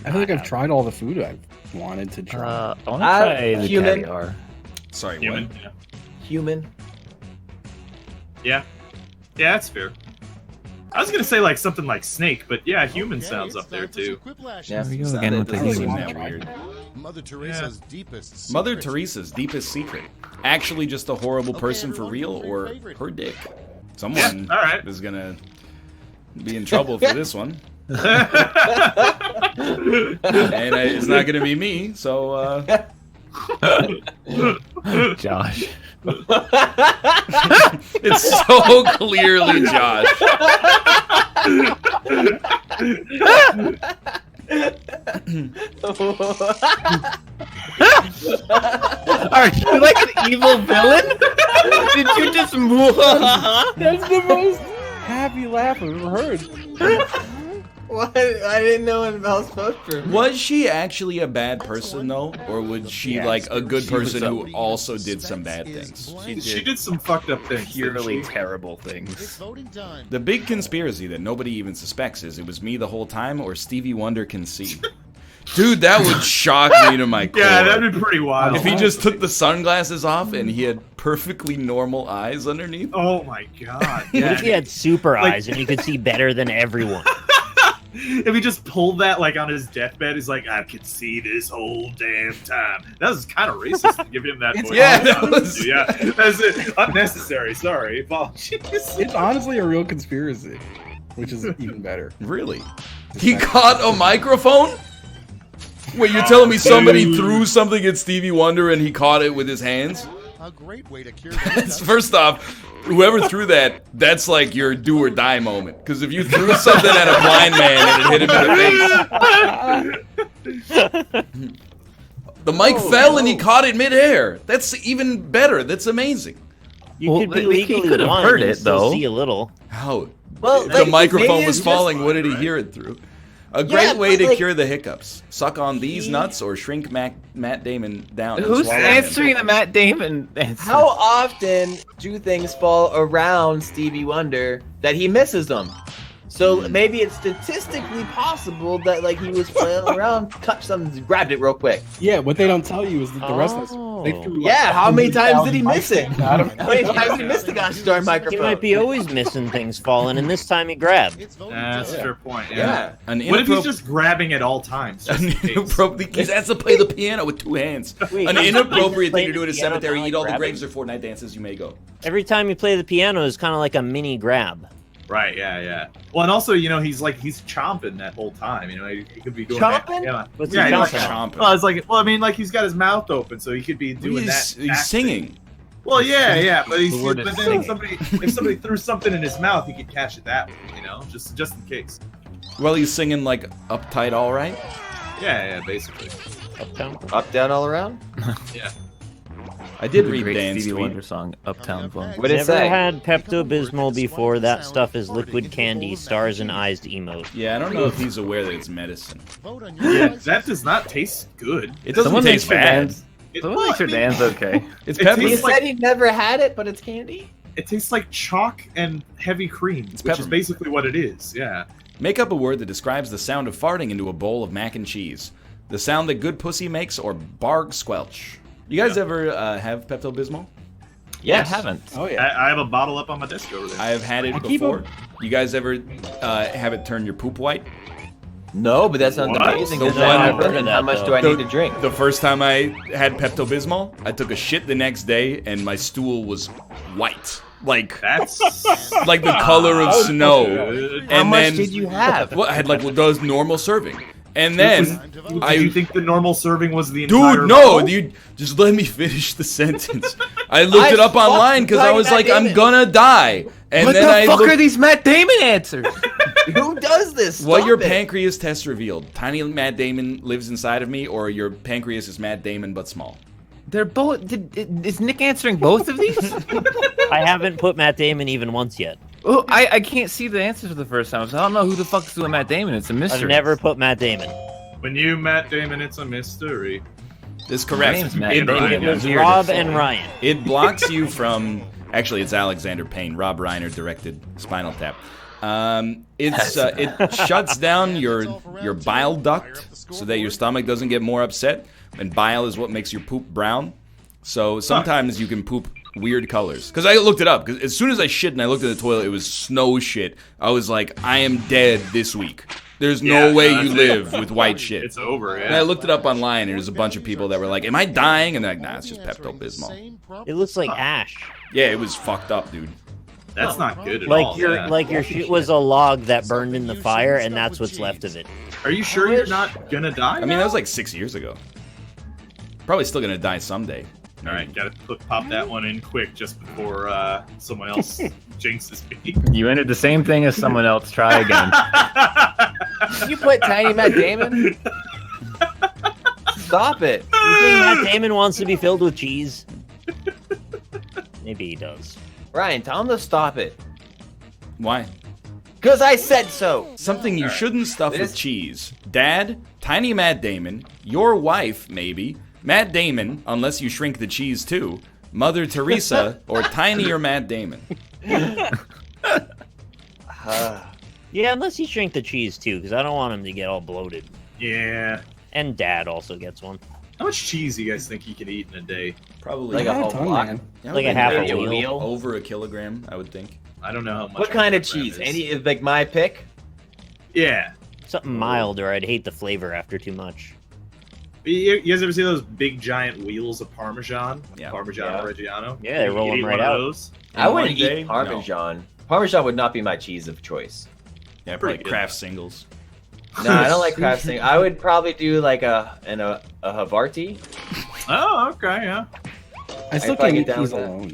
I feel like I've tried all the food I've wanted to try. I want to try the human. caviar. Sorry, Human? what? Yeah. Human. Yeah. Yeah, that's fair. I was gonna say like something like snake, but yeah, human sounds up there too. Yeah, we go again with the doesn't human. seem that weird. Mother Teresa's deepest Mother secret. Teresa's deepest secret. Actually just a horrible person for real, or her dick? Someone Yeah, all right. is gonna be in trouble for this one. And it's not gonna be me, so Josh. it's so clearly Josh. Are you like an evil villain? Did you just move? That's the most happy laugh I've ever heard. What? I didn't know what I was supposed to. Was she actually a bad person though, or was she Yes, like a good she was person a- who also did some bad things? She did some fucked up things. Purely didn't she? terrible It's things. voting time. The big conspiracy that nobody even suspects is it was me the whole time, or Stevie Wonder can see. Dude, that would shock me to my core. Yeah, that'd be pretty wild. If he just took the sunglasses off and he had perfectly normal eyes underneath. Oh my god. What if he Yeah. had super Like- eyes and he could see better than everyone? If he just pulled that like on his deathbed, he's like, I could see this whole damn time. That was kind of racist to give him that voice. Yeah, that was- Yeah, that's it. Unnecessary. Sorry. Apologies. It's honestly a real conspiracy, which is even better. Really? He caught a microphone? Wait, you're telling me somebody threw something at Stevie Wonder and he caught it with his hands? A great way to cure That's, first off, whoever threw that, that's like your do or die moment. Because if you threw something at a blind man and it hit him in the face, the mic fell and he caught it midair. That's even better. That's amazing. You Well, could be he legally could have blind heard and it, still though. see a little. How? Well, The like, microphone maybe was it's falling. just- What did he hear it through? A great Yeah, way but, to like, cure the hiccups. Suck on these nuts or shrink Matt Damon down. and Who's swallow him. answering the Matt Damon answer? How often do things fall around Stevie Wonder that he misses them? So maybe it's statistically possible that like he was playing around, touched something, grabbed it real quick. Yeah, what they don't tell you is that the rest of us, they Oh. threw, like, Yeah, how many times did he 100,000 miss it? mics out of How many times did he miss the gosh darn He microphone? might be always missing things falling, and this time he grabbed. It's voting That's a time. fair point. Yeah. Yeah. An What if he's inappropri- just grabbing at all times? Just in case? inappropriate. He has to play the piano with two hands. Wait, An every time you inappropriate play thing to the do at a piano, cemetery. kinda Eat like all the grabbing? graves or Fortnite dances. You may go. Every time you play the piano is kind of like a mini grab. Right, yeah. Well, and also, he's chomping that whole time. He could be doing Chomping? that. Yeah. What's Yeah, he he's chomping on? Chomping. Well, it's like, he's got his mouth open, so he could be doing He's, that. he's acting. singing. Well, yeah, but The word but is then singing. if somebody threw something in his mouth, he could catch it that way. Just in case. Well, he's singing like uptight, all right. Yeah, basically. Uptown. Up, down, all around? Yeah. I did The read great Dan's Stevie tweet. Wonder song, Uptown Funk. What did it Never say? had Pepto-Bismol before. That stuff is liquid candy. Stars and eyes to emote. Yeah, I don't know if he's aware that it's medicine. Vote on your Yeah, devices. that does not taste good. It doesn't Someone taste makes sure bad. Dan's, someone makes sure Dan's okay. It's It pepper. He tastes said he never had it, but it's candy? It tastes like chalk and heavy cream, which is peppermint. basically what it is. Yeah. Make up a word that describes the sound of farting into a bowl of mac and cheese. The sound that good pussy makes, or barg squelch. You guys ever have Pepto-Bismol? Yes. I haven't. Oh yeah. I have a bottle up on my desk over there. I have had it I keep before. You guys ever have it turn your poop white? No, but that sounds What? amazing. The Because one- then I've heard of how that, much though. do I need to drink? The first time I had Pepto-Bismol, I took a shit the next day, and my stool was white. Like That's the color of snow. good. And How much then, did you have? Well, I had like those normal serving. And then Did you think the normal serving was the entire dude, no, bottle? dude, just let me finish the sentence. I looked it up online because I was like, I'm gonna die. And What then the I fuck looked, are these Matt Damon answers? Who does this? what Stop your it. pancreas test revealed. Tiny Matt Damon lives inside of me, or your pancreas is Matt Damon but small. They're both. Is Nick answering both of these? I haven't put Matt Damon even once yet. Well, I can't see the answers for the first time, so I don't know who the fuck's doing Matt Damon. It's a mystery. I've never put Matt Damon. When you Matt Damon, it's a mystery. That's correct. name's Matt It, Damon. It was I'm here to Rob say. and Ryan. it blocks you from. Actually, it's Alexander Payne. Rob Reiner directed Spinal Tap. It shuts down your bile duct so that your stomach doesn't get more upset. And bile is what makes your poop brown. So sometimes you can poop weird colors. Because I looked it up. Because as soon as I shit and I looked at the toilet, it was snow shit. I was like, I am dead this week. There's no way you live with white shit. It's over, And I yeah. looked it up online, and there's a bunch of people that were like, am I dying? And they're like, nah, it's just Pepto-Bismol. It looks like ash. Yeah, it was fucked up, dude. That's not good at all. Like your shit was a log that burned in the fire, and that's what's left of it. Are you sure you're not gonna die? I mean, that was like 6 years ago. Probably still gonna die someday. All right, gotta pop that one in quick just before someone else jinxes me. You entered the same thing as someone else. Try again. Did you put Tiny Matt Damon? Stop it. You think Matt Damon wants to be filled with cheese? Maybe he does. Ryan, tell him to stop it. Why? Because I said so. Something you shouldn't stuff This- with cheese. Dad, Tiny Matt Damon, your wife, maybe, Matt Damon, unless you shrink the cheese too, Mother Teresa, or Tiny or Matt Damon. Yeah, unless he shrink the cheese too, because I don't want him to get all bloated. Yeah. And Dad also gets one. How much cheese do you guys think you could eat in a day? Probably Like a whole Ton, block. man. yeah, like a half a maybe wheel. over a kilogram, I would think. I don't know how much. What a kind of kilogram cheese? is. Any like my pick? Yeah. Something mild, or I'd hate the flavor after too much. You guys ever see those big giant wheels of Parmesan? Yeah. Parmigiano Reggiano? Yeah, they You roll eat them one right of out. those? I In wouldn't one day? eat Parmesan. Parmesan would not be my cheese of choice. Yeah, Pretty probably good. Kraft singles. No, I don't like Kraft sing. I would probably do like a Havarti. Oh, okay, yeah. I still probably can't eat get down cheese with that. alone.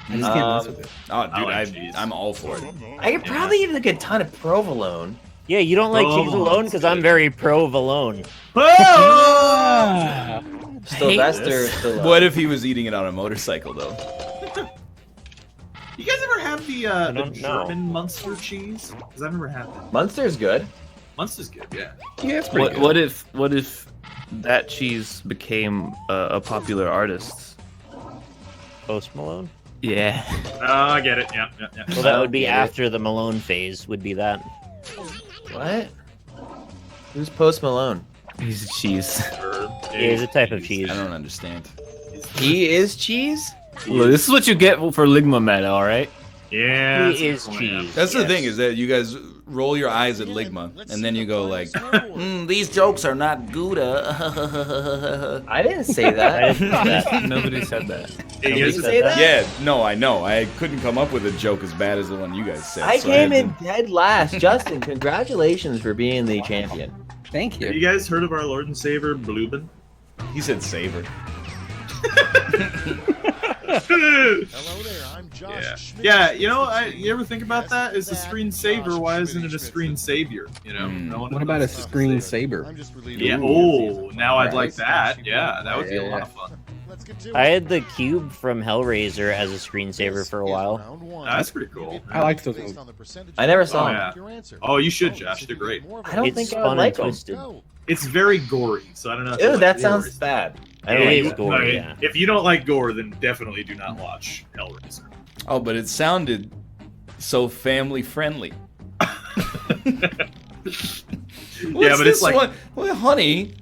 I just can't mess with it. Oh, dude, I like cheese. I'm all for it. I could probably eat like a ton of provolone. Yeah, you don't like cheese Provolone's alone because I'm good. very provolone. Sylvester Stallone. What if he was eating it on a motorcycle, though? You guys ever have the don't know. German Munster cheese? Because I've never had that. Munster's good. Munster's good, yeah. Yeah, it's pretty What, good. what if that cheese became a popular artist? Post Malone? Yeah. Oh, I get it. Yeah. Well, that would be get it. after the Malone phase, would be that. What? Who's Post Malone? He's a cheese. Yeah, it's a type of cheese. I don't understand. He is cheese? Well, this is what you get for Ligma Meta, alright? Yeah. that's a He good is point, cheese. That's the thing, is that you guys roll your eyes at Ligma, and then you go like, these jokes are not good. I didn't say I that. didn't know that. Nobody said that. Yeah. Did you Here's say that? Yeah, no, I know. I couldn't come up with a joke as bad as the one you guys said. I so came had in dead last. Justin, congratulations for being the champion. Thank Have you. you guys heard of our Lord and Savior, Bloobin? He said savor. Hello there, I'm Josh Yeah. Schmidt. Yeah, you know, you ever think about that? Is a screensaver, why isn't it a screensavior? You know? No one What about a knows. screen saber? I'm just relieving Yeah, you. oh, now I'd like that. Yeah, that would be a Yeah. lot of fun. Let's get to I it. had the cube from Hellraiser as a screensaver for a while. Round one. That's pretty cool. I liked those Based movies. on the percentage I never of saw them. your answer. Oh, you should, Josh. They're great. I don't It's think I would fun and like them. twisted. Go. It's very gory, so I don't know. if you Ew, like that gore. sounds bad. I don't It like is that. gory, I mean, yeah. If you don't like gore, then definitely do not watch Hellraiser. Oh, but it sounded so family friendly. Yeah, but it's like one? Well, honey,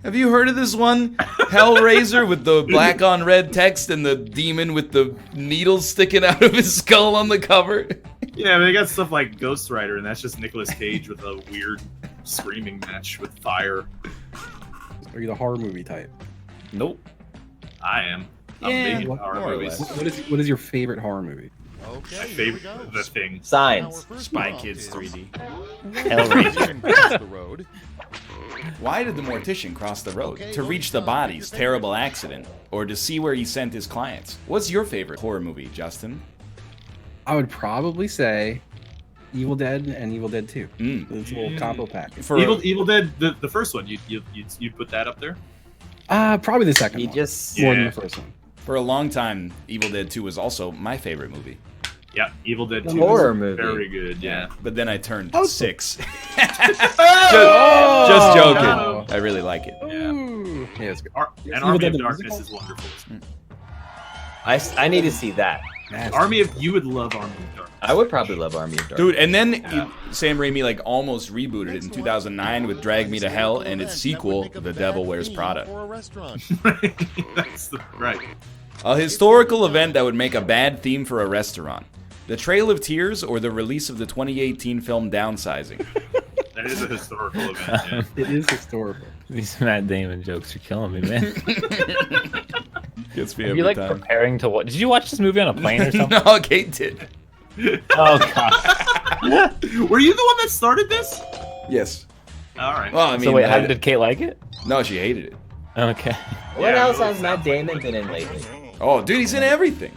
have you heard of this one? Hellraiser with the black on red text and the demon with the needles sticking out of his skull on the cover. yeah, but they got stuff like Ghost Rider, and that's just Nicolas Cage with a weird screaming match with fire. Are you the horror movie type? Nope. I am. I'm Yeah, big in horror more or movies. less. What is your favorite horror movie? Okay, My here we favorite, go. The Thing. Our Signs. first Spy prompt Kids is 3D. Hellraiser. across the road. Why did the mortician cross the road? To reach the body's terrible accident, or to see where he sent his clients? What's your favorite horror movie, Justin? I would probably say Evil Dead and Evil Dead 2. It's a little combo pack. For Evil Dead, the first one, you'd put that up there? Probably the second one. More than the first one. For a long time, Evil Dead 2 was also my favorite movie. Yeah, Evil Dead 2 horror is movie. very good, yeah. But then I turned Oh, 6. Oh! Just joking. No. I really like it. Ooh. Yeah, it's good. And Evil Army Dead of the Darkness musical? is wonderful. I need to see that. You would love Army of Darkness. I would probably love Army of Darkness. Dude, and then Sam Raimi like almost rebooted it in 2009 with Drag Me to Hell and its sequel, The Devil Wears Prada. Right. A historical event that would make a bad theme for a restaurant. The Trail of Tears or the release of the 2018 film Downsizing? That is a historical event, yeah. It is historical. These Matt Damon jokes are killing me, man. Gets me Are every you like time. preparing to what? Did you watch this movie on a plane or something? No, Kate did. Oh god. Were you the one that started this? Yes. All right. Well, I mean, So wait, how did Kate like it? no, she hated it. Okay. What Yeah, else really has Matt Damon been in lately? Oh, dude, he's in everything.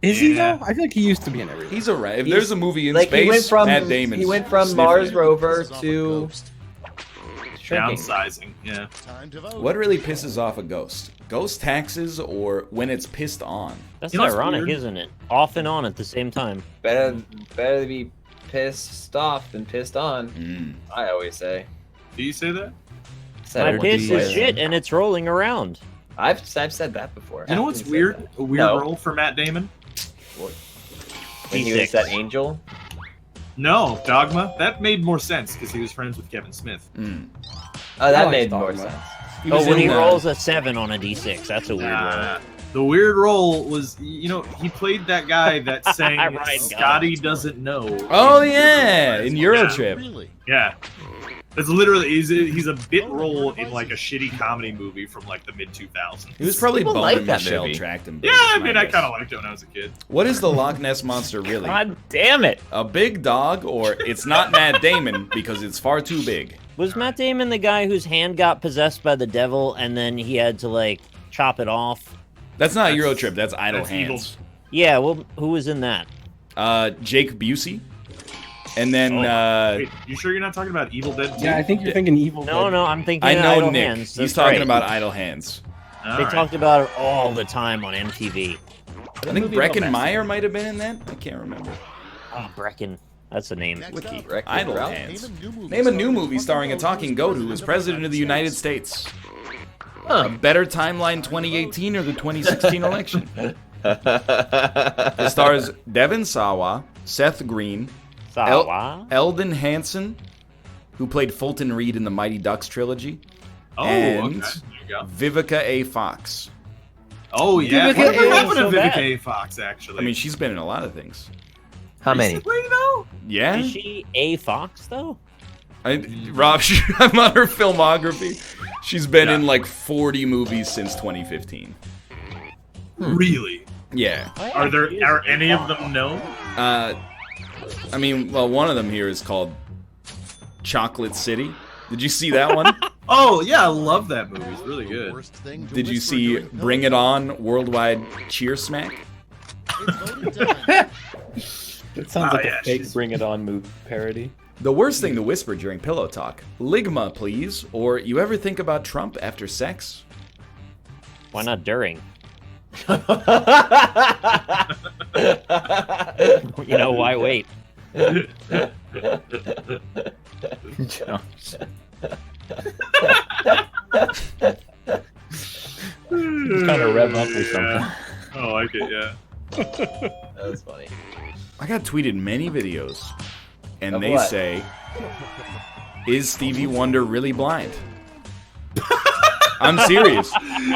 Is he though? I feel like he used to be in everything. He's alright. If there's a movie in Like space, he went from Matt Damon's sniffing Mars it. rover to shrinking. Downsizing, yeah. What really pisses off a ghost? Ghost taxes or when it's pissed on? That's You know what's ironic, weird? isn't it? Off and on at the same time. Better to be pissed off than pissed on. Mm. I always say. Do you say that? Said My it piss once. is shit and it's rolling around. I've said that before. You know what's I've said weird? that. A weird No. role for Matt Damon? When he D6. was that angel. No, Dogma. That made more sense because he was friends with Kevin Smith. Mm. Oh, that like made more Dogma. sense. He Oh, was when in, he rolls a 7 on a d6, that's a weird roll. The weird role was, he played that guy that sang Right, Scotty Doesn't Know. Oh in yeah, in Eurotrip. Eurotrip. Yeah. It's literally, he's a bit role in like a shitty comedy movie from like the mid 2000s. He was probably People boning like that Michelle movie. Trachtenberg. Yeah, is I my mean, I guess. kind of liked it when I was a kid. What is the Loch Ness monster really? God damn it. A big dog, or it's not Matt Damon because it's far too big? Was Matt Damon the guy whose hand got possessed by the devil and then he had to, like, chop it off? That's not Eurotrip. That's Idle that's Hands. Yeah, well, who was in that? Jake Busey, and then Wait, you sure you're not talking about Evil Dead 2? Yeah, I think you're thinking Evil No, Dead. no, I'm thinking I know Idle Nick. Hands. He's That's talking right. about Idle Hands. All They right. talked about it all the time on MTV. I think Breckin Meyer might have been in that. I can't remember. Oh, Brecken. That's the name. Wiki. Wreck-It Idle Ralph? Hands. Name a new movie starring a talking goat who was president of the United States. A better timeline, 2018 or the 2016 election? It stars Devon Sawa, Seth Green, Sawa? Eldon Hansen, who played Fulton Reed in the Mighty Ducks trilogy, Oh, and okay. There you go. Vivica A. Fox. Oh, yeah. Vivica Whatever A. happened to so Vivica bad. A. Fox, actually? I mean, she's been in a lot of things. How many? Recently, though? Yeah? Is she a fox, though? Rob, I'm on her filmography. She's been Yeah. in like 40 movies since 2015. Really? Yeah. Are any of them known? I mean, well, one of them here is called Chocolate City. Did you see that one? Oh, yeah, I love that movie. It's really good. Did you see Bring It On Worldwide Cheer Smack? It sounds Oh, like yeah, a fake she's- Bring It On move parody. The worst thing to whisper during pillow talk. Ligma, please. Or you ever think about Trump after sex? Why not during? You know, why wait? Just kind of rev up or something. I like it, yeah. That was funny. I got tweeted many videos, and Of they what? say, "Is Stevie Wonder really blind?" I'm serious.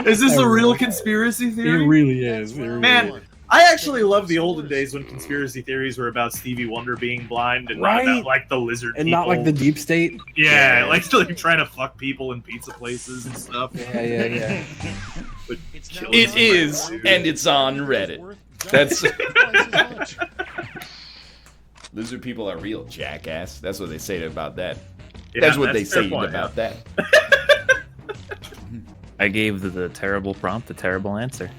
Is this a real conspiracy It theory? really is. It really Man, is. I actually love the olden days when conspiracy theories were about Stevie Wonder being blind and not Right. about like the lizard And people. not like the deep state. Yeah, like trying to fuck people in pizza places and stuff. Yeah. But killing It them, is, dude. and it's on Reddit. That's lizard people are real, jackass. That's what they say about that. Yeah, That's what they a fair say point, about that. I gave the terrible prompt, the terrible answer.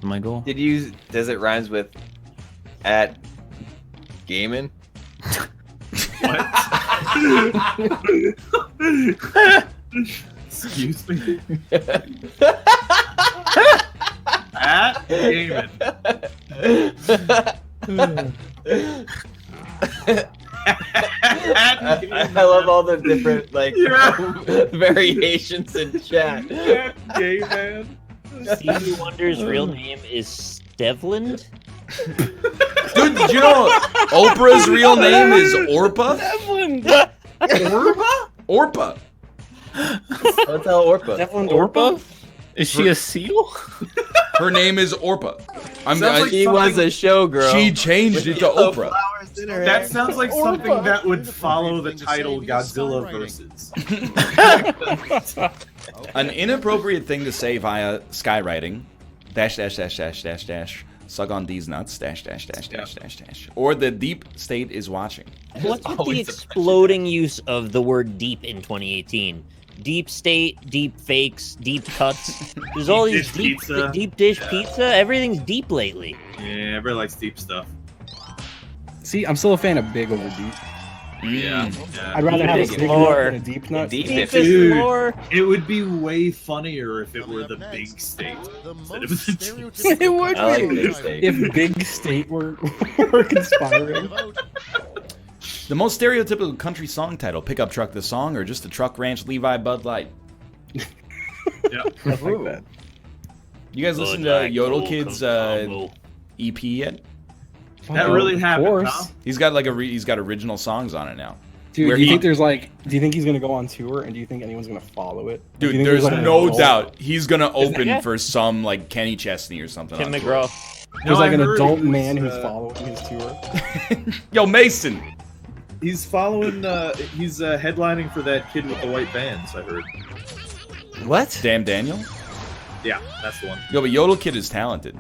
My goal. Does it rhymes with at gaming? Excuse me. At Damon. I love all the different like variations in chat. Gay man. Stevie Wonder's real name is Stevland. Dude, did you know Oprah's real name is Orpa? Orpa? Orpa. Don't tell Orpa. Devlin Orpa? Is she a seal? Her name is Orpa. She was a showgirl. She changed it to Oprah. That sounds like something that would follow the title Godzilla versus. An inappropriate thing to say via skywriting. Dash dash dash dash dash dash. Suck on these nuts. Dash dash dash dash dash dash. Or the deep state is watching. What's with the exploding use of the word deep in 2018? Deep state, deep fakes, deep cuts. There's all Deep these dish deep pizza. deep dish pizza. Everything's deep lately. Yeah, everybody likes deep stuff. See, I'm still a fan of big over deep. Yeah. I'd rather have a Deep big lore. nut than a deep nut. Deepest Dude. lore. It would be way funnier if it were the big state instead of the deep. It would I like be. big state. If big state were conspiring. The most stereotypical country song title: Pickup Truck the Song, or just a Truck Ranch Levi Bud Light. Yeah. I like that. You guys listen to Yodel Kid's EP yet? That really happened, Of course. huh? He's got like he's got original songs on it now. Dude, Where do you he- think there's like, do you think he's gonna go on tour, and do you think anyone's gonna follow it? Do you Dude, think there's like, an no adult- doubt he's gonna open Yeah. for some like Kenny Chesney or something. Tim on tour. McGraw. There's No, like I an heard adult he was, man who's following his tour. Yo, Mason. He's following. He's headlining for that kid with the white bands. I heard. What? Damn Daniel. Yeah, that's the one. Yo, but Yodel Kid is talented.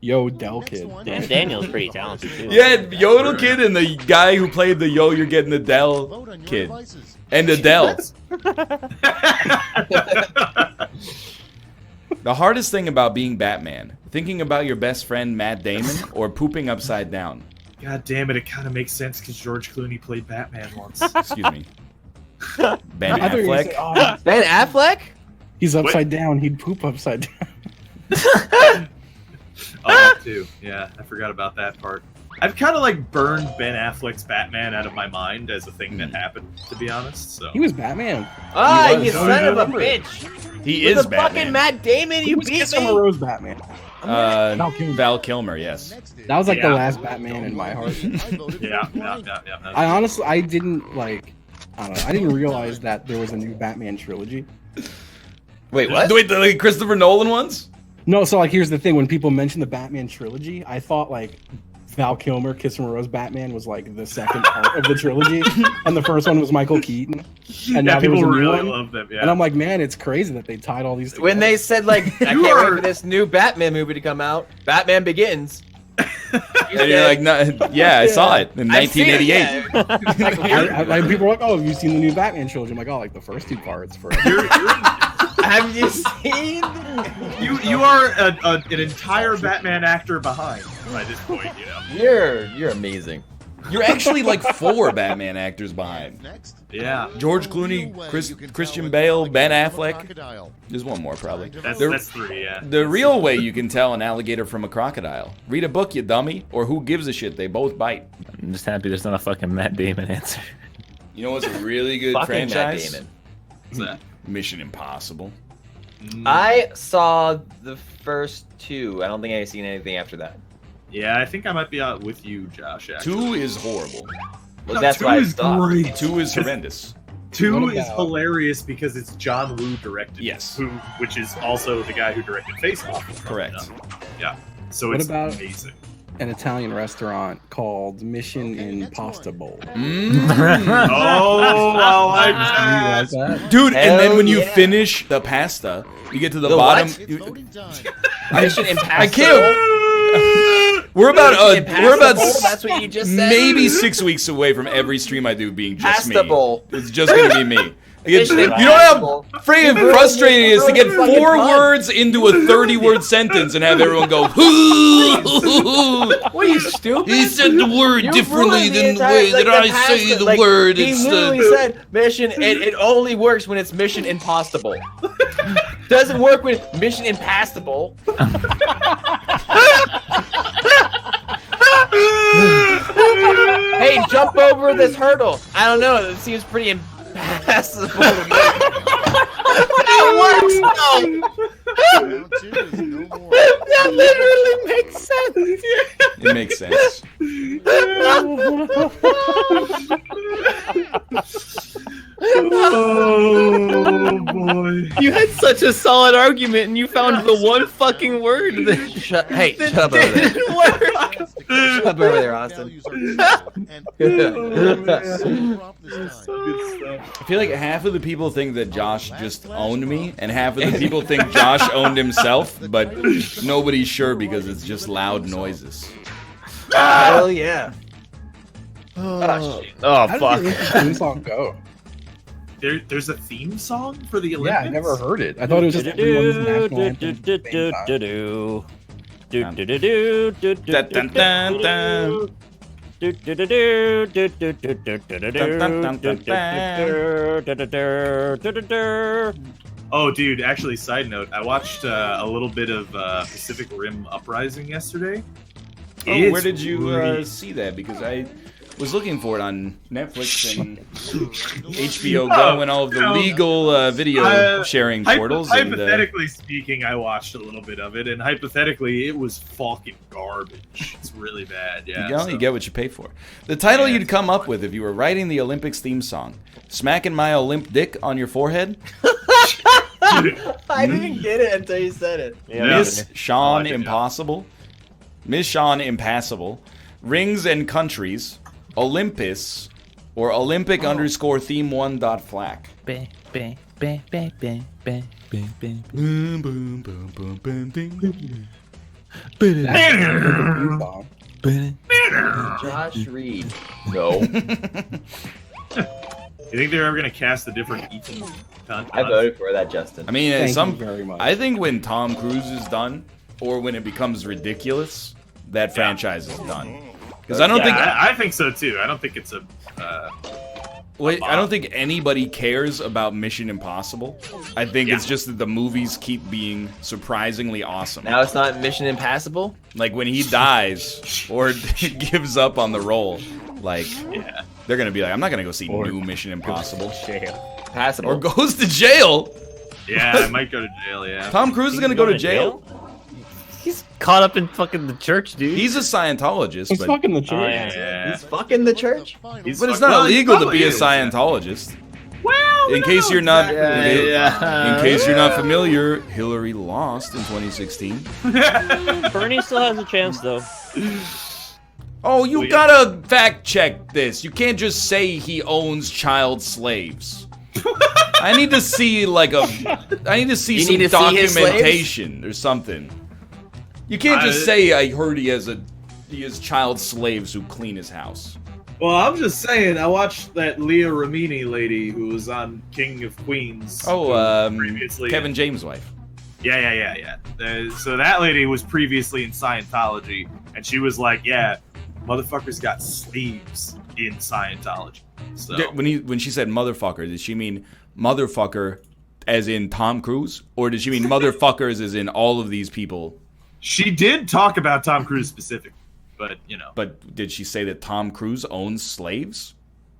Yo, Del Kid. Dan Daniel's pretty talented too. Yeah, Yodel Kid and the guy who played the Yo, You're Getting the Dell kid. And Adele. The hardest thing about being Batman, thinking about your best friend Matt Damon or pooping upside down. God damn it! It kind of makes sense because George Clooney played Batman once. Excuse me. Ben I thought you were gonna Affleck. say, oh, Ben Affleck? he's upside down. He'd poop upside down. Oh, that too. Yeah, I forgot about that part. I've kind of like burned Ben Affleck's Batman out of my mind as a thing that happened, to be honest. So He was Batman. Ah, He was. you son of a Remember. bitch! He With is the Batman. fucking Matt Damon, He you was beat Kissing me! Rose Batman. Val Val Kilmer, yes. That was like Yeah. the last Batman in my heart. yeah. I honestly, I didn't like. I don't know. I didn't realize that there was a new Batman trilogy. Wait, what? Wait, the like, Christopher Nolan ones? No, so like here's the thing: when people mention the Batman trilogy, I thought like Val Kilmer, Kiss from a Rose Batman was like the second part of the trilogy, and the first one was Michael Keaton. And Yeah, now there was people a new really one. love them. Yeah. And I'm like, man, it's crazy that they tied all these together. When they said like, I can't wait for this new Batman movie to come out, Batman Begins. And you're like, no, yeah, I saw it in I've seen it, 1988. yeah. like, people are like, oh, have you seen the new Batman trilogy? I'm like, oh, like the first two parts. For Have you seen? you are an entire Batman actor behind by this point. You know. You're amazing. You're actually like 4 Batman actors behind. Yeah. George Clooney, Christian Bale, Ben Affleck. There's one more probably. That's 3. Yeah. The real way you can tell an alligator from a crocodile. Read a book, you dummy, or who gives a shit? They both bite. I'm just happy there's not a fucking Matt Damon answer. You know what's a really good Fucking Matt franchise? Damon. What's that? Mission Impossible. I saw the first 2. I don't think I've seen anything after that. Yeah, I think I might be out with you, Josh. Actually. 2 is horrible. Well, that's 2 why I is stopped. great. 2 is horrendous. 2 What is about- hilarious because it's John Woo directed. Yes. Which is also the guy who directed Face Off. Correct. Yeah. So What it's about- amazing. an Italian restaurant called Mission Impostable. Oh, I like You that. like that? Dude, and then Hell when you yeah. finish the pasta, you get to the The bottom. what? you- Mission Impossible. I can't. We're about That's what you just said. maybe 6 weeks away from every stream I do being just Pastable. me. It's just gonna be me. You Mission know Impossible. how freaking frustrating it is to get 4 words into a 30-word sentence and have everyone go, What are you, stupid? he said the word You differently ruined the than the entire- way like, that I past- say the like, word. He It's literally said mission. It only works when it's mission impossible. Doesn't work with mission impassable. Hey, jump over this hurdle. I don't know. It seems pretty impassable to me. It works though. Round 2 is no more. That literally makes sense. It makes sense. Oh boy. You had such a solid argument, and you found the one fucking word that shut up over there. Shut up over there, Austin. I feel like half of the people think that Josh just owned me, and half of the people think Josh owned himself, but nobody's sure because it's just loud noises. Hell yeah. How fuck. did the theme song go? There's a theme song for the Yeah, Olympics? I never heard it. I thought it was just everyone's national anthem. at the same time. Oh, dude, actually, side note, I watched a little bit of Pacific Rim Uprising yesterday. Oh, where did you see that? Because I was looking for it on Netflix and HBO Go and all of the legal video sharing portals. Hypothetically speaking, I watched a little bit of it, and hypothetically, it was fucking garbage. It's really bad, yeah. You get what you pay for. The title you'd come up with if you were writing the Olympics theme song: "Smacking my Olymp dick on your forehead." I didn't get it until you said it. Miss Sean didn't know. Impossible, Miss Sean Impassable, Rings and Countries, Olympus, or Olympic _theme 1.flack. Bang, bang, bang, bang, bang, bang, bang, bang. Boom, boom, boom, boom, boom, ding. That's the theme song. Josh Reed. No. You think they're ever gonna cast a different Ethan Hunt? I voted for that, Justin. I mean, Thank you very much. I think when Tom Cruise is done, or when it becomes ridiculous, that franchise is done. Because I don't think I think so too. I don't think it's a. Wait, I don't think anybody cares about Mission Impossible. I think it's just that the movies keep being surprisingly awesome. Now it's not Mission Impassable? Like when he dies or gives up on the role, like they're gonna be like, I'm not gonna go see new Mission Impossible. Passable. Or goes to jail. Yeah, I might go to jail. Yeah. Tom Cruise is gonna go to jail. He's caught up in fucking the church, dude. He's a Scientologist, He's but fucking the church. Yeah. He's fucking the church? but it's not illegal to be a Scientologist. Well, In case you're not, exactly. in case you're not familiar, Hillary lost in 2016. Bernie still has a chance, though. Oh, you gotta fact check this. You can't just say he owns child slaves. I need to see I need to see some need to see his documentation or something. You can't just say I heard he has child slaves who clean his house. Well, I'm just saying. I watched that Leah Remini lady who was on King of Queens. Previously. Kevin James' wife. Yeah. So that lady was previously in Scientology, and she was like, "Yeah, motherfuckers got slaves in Scientology." So When she said motherfucker, did she mean motherfucker as in Tom Cruise, or did she mean motherfuckers as in all of these people? she did talk about Tom Cruise specifically, but you know. But did she say that Tom Cruise owns slaves?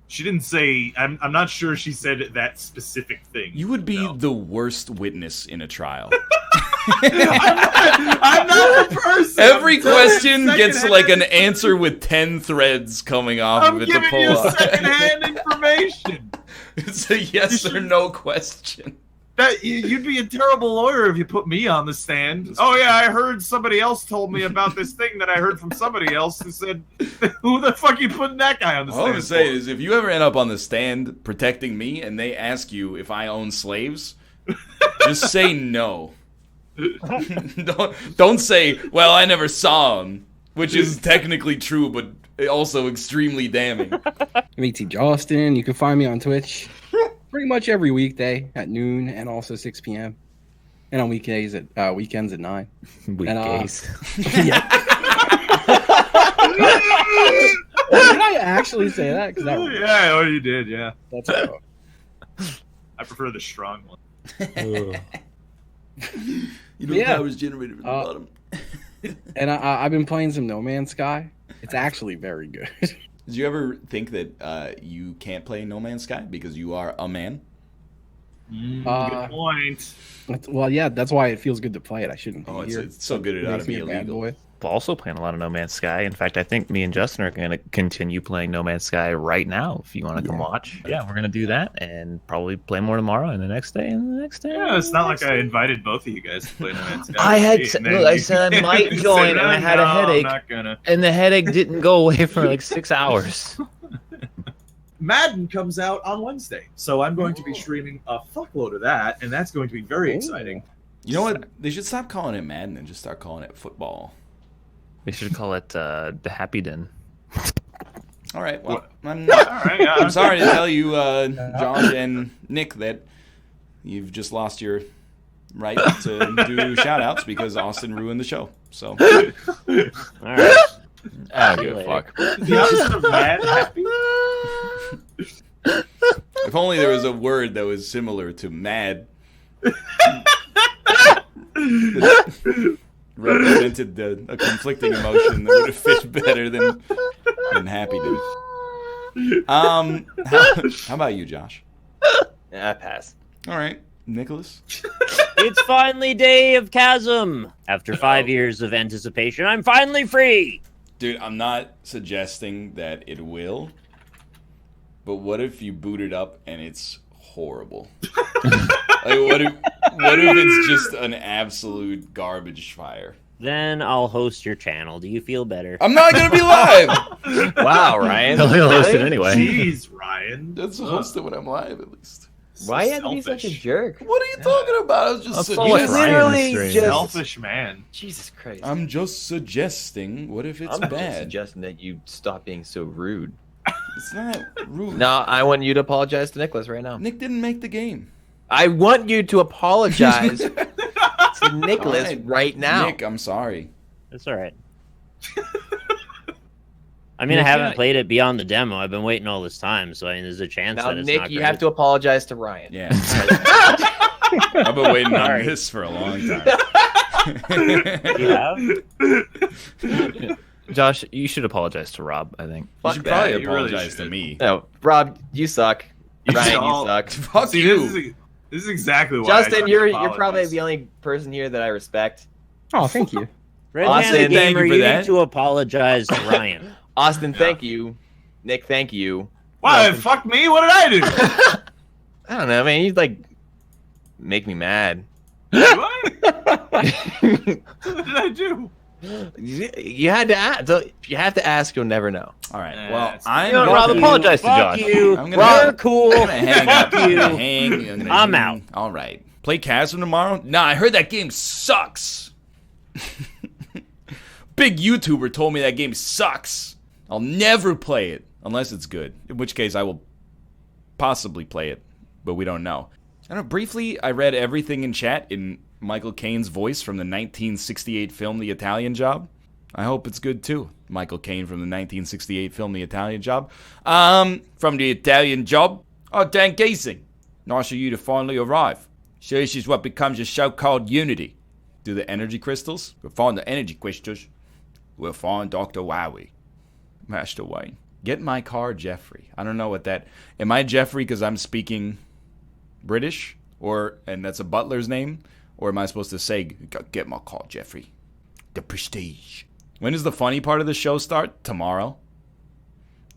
She didn't say. I'm not sure she said that specific thing. You would be the worst witness in a trial. I'm not the person. Every question gets like an answer with 10 threads coming off I'm of it to giving pull you up. secondhand information. It's a yes or no question. That you'd be a terrible lawyer if you put me on the stand. Oh yeah, I heard somebody else told me about this thing that I heard from somebody else who said, "Who the fuck you putting that guy on the stand?" All I'm saying is, if you ever end up on the stand protecting me and they ask you if I own slaves, just say no. Don't say, "Well, I never saw them." Which is technically true, but also extremely damning. Me, Justin. You can find me on Twitch pretty much every weekday at noon and also 6 p.m. And on weekends at 9. Weekdays. Yeah. Did I actually say that? Yeah, oh, you did. Yeah, That's what I prefer the strong one. Power's generated from the bottom. And I've been playing some No Man's Sky. It's actually very good. Did you ever think that you can't play No Man's Sky because you are a man? Good point. Well, yeah, that's why it feels good to play it. I shouldn't be here. It's so good it ought to Makes me be a bad illegal. boy. Also playing a lot of No Man's Sky. In fact, I think me and Justin are going to continue playing No Man's Sky right now. If you want to come watch, yeah, we're going to do that and probably play more tomorrow and the next day and the next day. Yeah, it's not like I invited both of you guys to play No Man's Sky. I had And then look, I you- said I might you join, said, and I had "No, a headache, I'm not gonna. and the headache didn't go away for like 6 hours. Madden comes out on Wednesday, so I'm going to be streaming a fuckload of that, and that's going to be very exciting. You know what? They should stop calling it Madden and just start calling it football. They should call it the Happy Den. All right. Well, I'm right, yeah. I'm sorry to tell you, Josh and Nick, that you've just lost your right to do shout-outs because Austin ruined the show. So, All right. I See you give a later. fuck. The opposite of mad happy. if only there was a word that was similar to mad. Represented a conflicting emotion that would have fit better than happy did. How about you, Josh? Yeah, I pass. All right, Nicholas. It's finally day of Chasm. After 5 years of anticipation, I'm finally free. Dude, I'm not suggesting that it will, but what if you boot it up and it's horrible? Like, what if it's just an absolute garbage fire? Then I'll host your channel. Do you feel better? I'm not gonna be live. Wow, Ryan. He'll host it anyway. Jeez, Ryan. That's host it when I'm live, at least. Why you have to be such a Selfish. jerk? What are you talking about? I was just That's all it's suggesting. Ryan Literally stream. just Selfish man. Jesus Christ. I'm just suggesting. What if it's I'm just bad? suggesting that you stop being so rude. It's not rude. No, I want you to apologize to Nicholas right now. Nick didn't make the game. I want you to apologize to Nicholas Fine. right now. Nick, I'm sorry. That's all right. I mean, I haven't played it beyond the demo. I've been waiting all this time, so I mean, there's a chance Now, that it's Nick, not you great. have to apologize to Ryan. Yeah. I've been waiting on Sorry. this for a long time. You have? Josh, you should apologize to Rob, I think. You Fuck should that. probably You really apologize to should. me. No, Rob, you suck. Ryan, all- you suck. Fuck See, you. this is exactly why. Justin, you're probably the only person here that I respect. Oh, thank you. Red Austin, Handed thank Gamer, you for you that. need to apologize to Ryan. Austin, thank you. Nick, thank you. Why? Fuck me? What did I do? I don't know, man. You like make me mad. Do I? What did I do? You had to ask. If you have to ask, you'll never know. All right. Yeah, Well, it's- I'm You know, gonna- Rob, apologize to Fuck Josh. you. I'm gonna- We're cool. I'm gonna hang up. Fuck you. I'm I'm out. All right. Play Chasm tomorrow? Nah, I heard that game sucks. Big YouTuber told me that game sucks. I'll never play it unless it's good. In which case, I will possibly play it, but we don't know. I don't know. Briefly, I read everything in chat in Michael Caine's voice from the 1968 film The Italian Job. I hope it's good too. Michael Caine from the 1968 film The Italian Job. From The Italian Job. Oh, Dan Giesing. Nice of you to finally arrive. So this is what becomes your so-called unity. Do the energy crystals? We'll find the energy crystals. We'll find Dr. Wowie. Master Wayne. Get my car, Jeffrey. I don't know what that... Am I Jeffrey because I'm speaking British? And that's a butler's name? Or am I supposed to say, get my car, Jeffrey? The Prestige. When does the funny part of the show start? Tomorrow?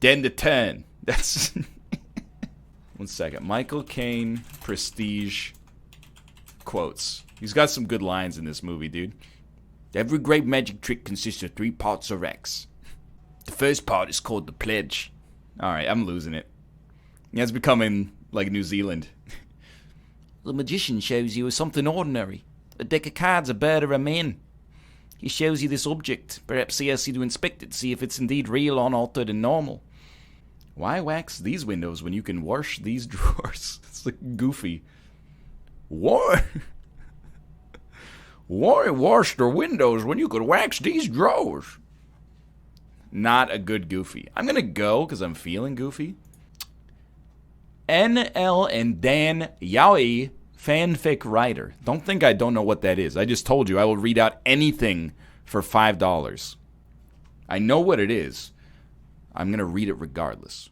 Then the 10. That's... 1 second. Michael Caine, Prestige, quotes. He's got some good lines in this movie, dude. Every great magic trick consists of 3 parts of X. The first part is called the pledge. Alright, I'm losing it. It's becoming like New Zealand. The magician shows you something ordinary. A deck of cards are better a man. He shows you this object. Perhaps he asks you to inspect it, see if it's indeed real, unaltered, and normal. Why wax these windows when you can wash these drawers? It's like goofy. Why? Why wash the windows when you could wax these drawers? Not a good goofy. I'm gonna go because I'm feeling goofy. NL and Dan Yaoi fanfic writer. Don't think I don't know what that is. I just told you I will read out anything for $5. I know what it is. I'm gonna read it regardless.